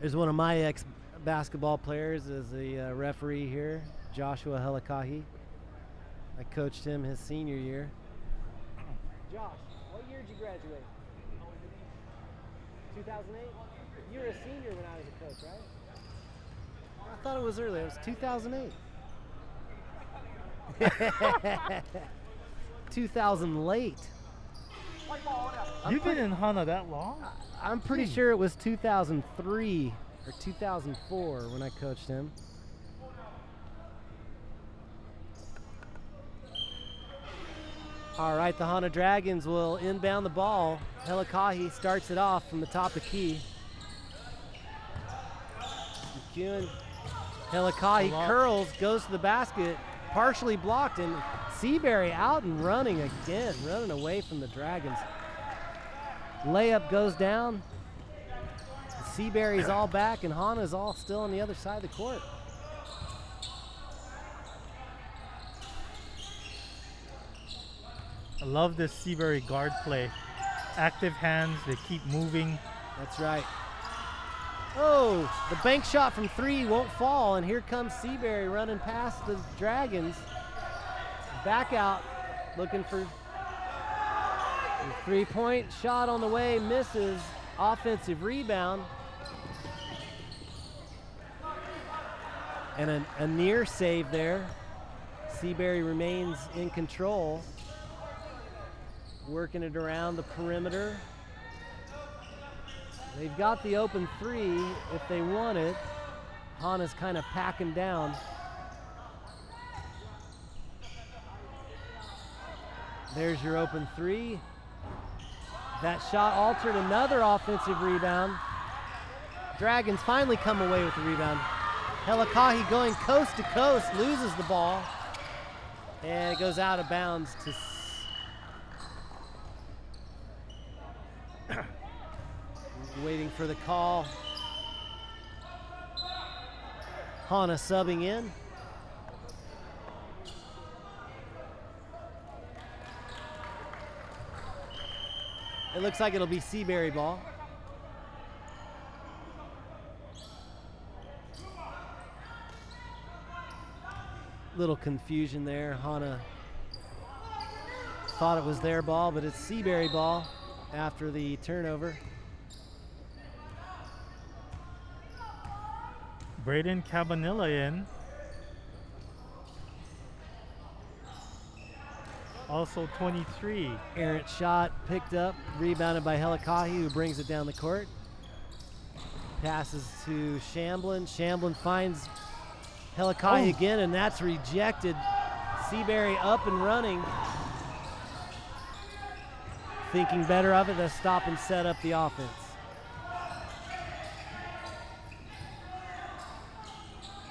There's one of my ex-basketball players as a referee here, Joshua Helikahi. I coached him his senior year. Josh, what year did you graduate? 2008? You were a senior when I was a coach, right? I thought it was earlier. It was 2008. 2000 late. You've been in Hana that long? I'm pretty sure it was 2003 or 2004 when I coached him. All right, the Hana Dragons will inbound the ball. Helikahi starts it off from the top of the key. McEwen. Helikahi curls, goes to the basket, partially blocked, and Seabury out and running again, running away from the Dragons. Layup goes down. Seabury's all back, and Hana's all still on the other side of the court. I love this Seabury guard play. Active hands, they keep moving. That's right. Oh, the bank shot from 3 won't fall, and here comes Seabury running past the Dragons. Back out, looking for the 3-point shot on the way, misses. Offensive rebound. And a near save there. Seabury remains in control. Working it around the perimeter. They've got the open 3 if they want it. Hana's kind of packing down. There's your open 3. That shot altered, another offensive rebound. Dragons finally come away with the rebound. Helikahi going coast to coast, loses the ball. And it goes out of bounds to waiting for the call. Hana subbing in. It looks like it'll be Seabury ball. Little confusion there. Hana thought it was their ball, but it's Seabury ball after the turnover. Braden Cabanilla in. Also 23. Errant shot picked up, rebounded by Helikahi, who brings it down the court. Passes to Shamblin. Shamblin finds Helikahi again, and that's rejected. Seabury up and running. Thinking better of it, let's stop and set up the offense.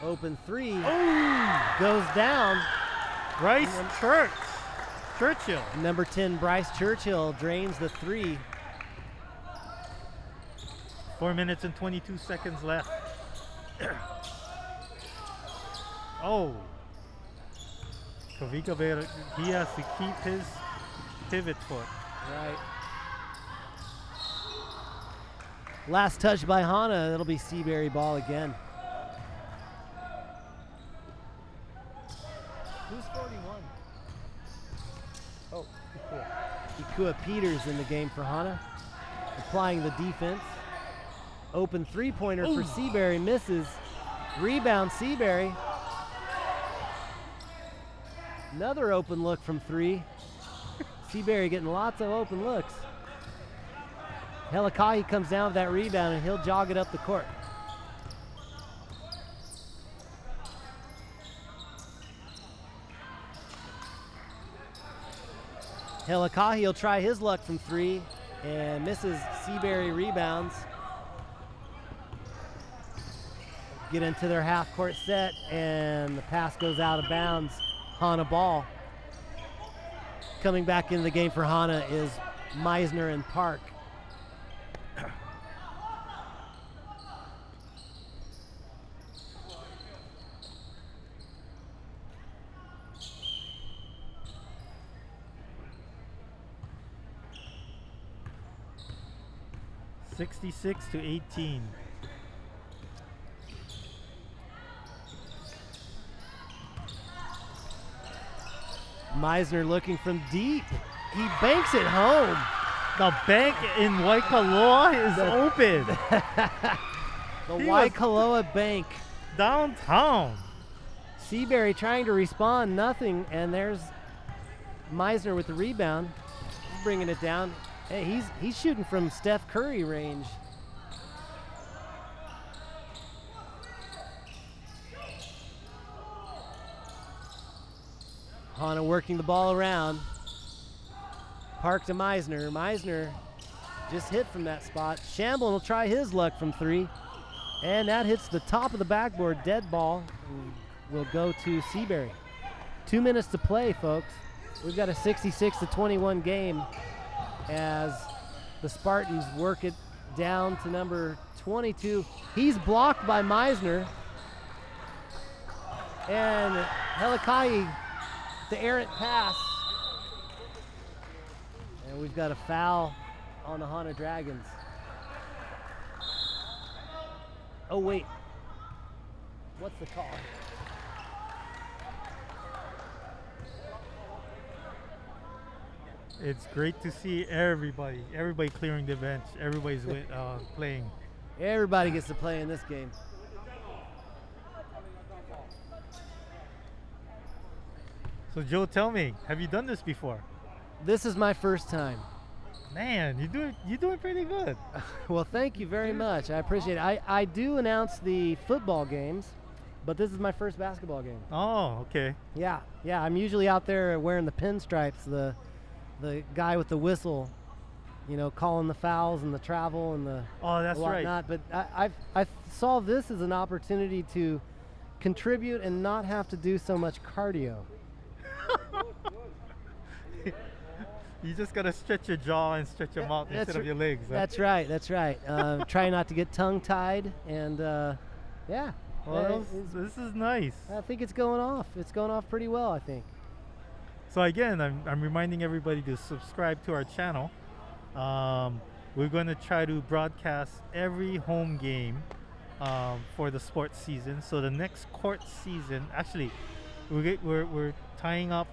Open three. Goes down. Bryce Churchill. Number 10, Bryce Churchill drains the three. 4 minutes and 22 seconds left. Oh. Kavika Vera, he has to keep his pivot foot. Right. Last touch by Hana. It'll be Seabury ball again. Who's 41? Oh, Ikua Peters in the game for Hana. Applying the defense. Open three-pointer for Seabury. Misses. Rebound Seabury. Another open look from three. Seabury getting lots of open looks. Helikahi comes down with that rebound and he'll jog it up the court. Helikahi will try his luck from three and misses. Seabury rebounds. Get into their half-court set and the pass goes out of bounds. Hana ball. Coming back into the game for Hana is Meisner and Park. (66-18). Meisner looking from deep. He banks it home. The bank in Waikoloa is open. The Waikoloa Bank. Downtown. Seabury trying to respond, nothing, and there's Meisner with the rebound. He's bringing it down. Hey, he's shooting from Steph Curry range. Hana working the ball around. Park to Meisner. Meisner just hit from that spot. Shamblin will try his luck from three. And that hits the top of the backboard. Dead ball will go to Seabury. 2 minutes to play, folks. We've got a 66-21 game as the Spartans work it down to number 22. He's blocked by Meisner. And Helikahi, the errant pass. And we've got a foul on the Hana Dragons. Oh, wait. What's the call? It's great to see everybody clearing the bench. Everybody's playing. Everybody gets to play in this game. So Joe, tell me, have you done this before? This is my first time. Man, you're doing pretty good. Well, thank you very much. I appreciate it. I do announce the football games, but this is my first basketball game. Oh, okay. Yeah. I'm usually out there wearing the pinstripes, the guy with the whistle, you know, calling the fouls and the travel and the whatnot. Right. But I saw this as an opportunity to contribute and not have to do so much cardio. You just gotta stretch your jaw and stretch your mouth instead of your legs. Huh? That's right. Try not to get tongue-tied, and yeah. Well, this is nice. I think it's going off. It's going off pretty well, I think. So again, I'm reminding everybody to subscribe to our channel. We're going to try to broadcast every home game for the sports season. So the next court season, actually, we're tying up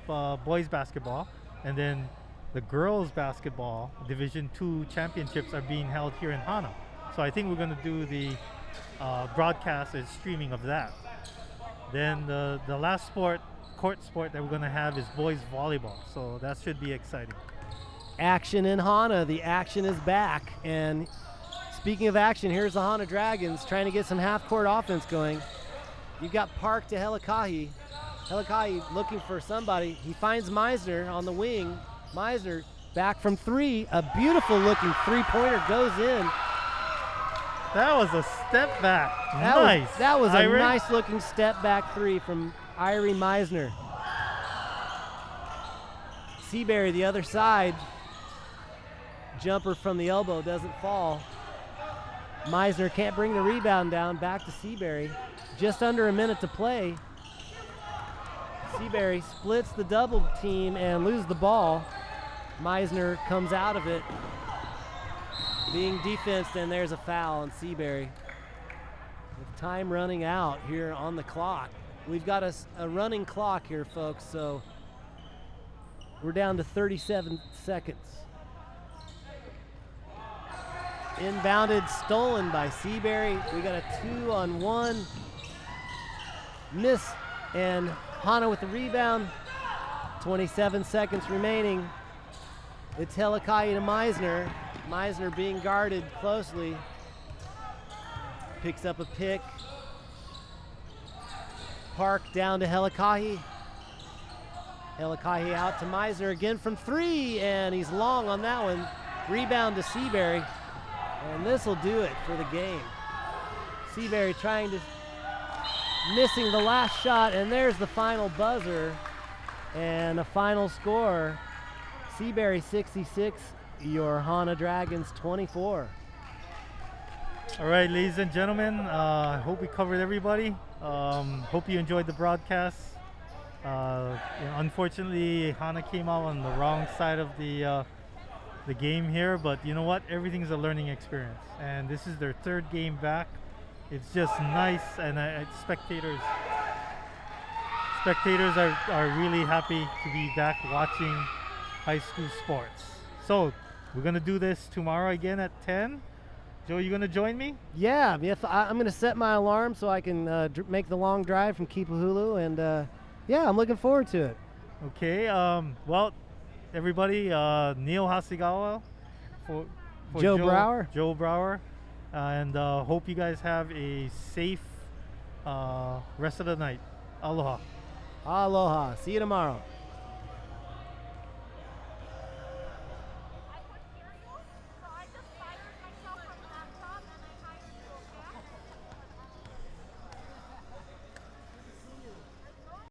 boys basketball, and then the girls basketball Division II championships are being held here in Hana. So I think we're going to do the broadcast and streaming of that. Then the last court sport that we're going to have is boys volleyball. So that should be exciting. Action in Hana. The action is back. And speaking of action, here's the Hana Dragons trying to get some half-court offense going. You've got Park to Helikahi. Helikahi looking for somebody. He finds Meisner on the wing. Meisner back from three. A beautiful-looking three-pointer goes in. That was a step back. Nice. That was a Irie. nice-looking step-back three from Irie Meisner. Seabury, the other side. Jumper from the elbow doesn't fall. Meisner can't bring the rebound down. Back to Seabury. Just under a minute to play. Seabury splits the double team and loses the ball. Meisner comes out of it, being defensed, and there's a foul on Seabury. With time running out here on the clock. We've got a running clock here, folks, so we're down to 37 seconds. Inbounded, stolen by Seabury. We got a 2-on-1. Miss, and Hana with the rebound. 27 seconds remaining. It's Helikahi to Meisner. Meisner being guarded closely. Picks up a pick. Park down to Helikahi. Helikahi out to Meisner again from three, and he's long on that one. Rebound to Seabury, and this will do it for the game. Seabury missing the last shot, and there's the final buzzer and a final score. Seabury 66, your Hana Dragons 24. All right, ladies and gentlemen, I hope we covered everybody. Hope you enjoyed the broadcast. Unfortunately, Hana came out on the wrong side of the game here, but you know what? Everything's a learning experience, and this is their third game back. It's just nice, and spectators are really happy to be back watching high school sports. So we're gonna do this tomorrow again at 10. Joe, you gonna join me? Yeah, I'm gonna set my alarm so I can make the long drive from Kipahulu, and yeah, I'm looking forward to it. Okay. Well, everybody, Neil Hasegawa for Joe Brower. Joe Brower, and hope you guys have a safe rest of the night. Aloha. Aloha. See you tomorrow.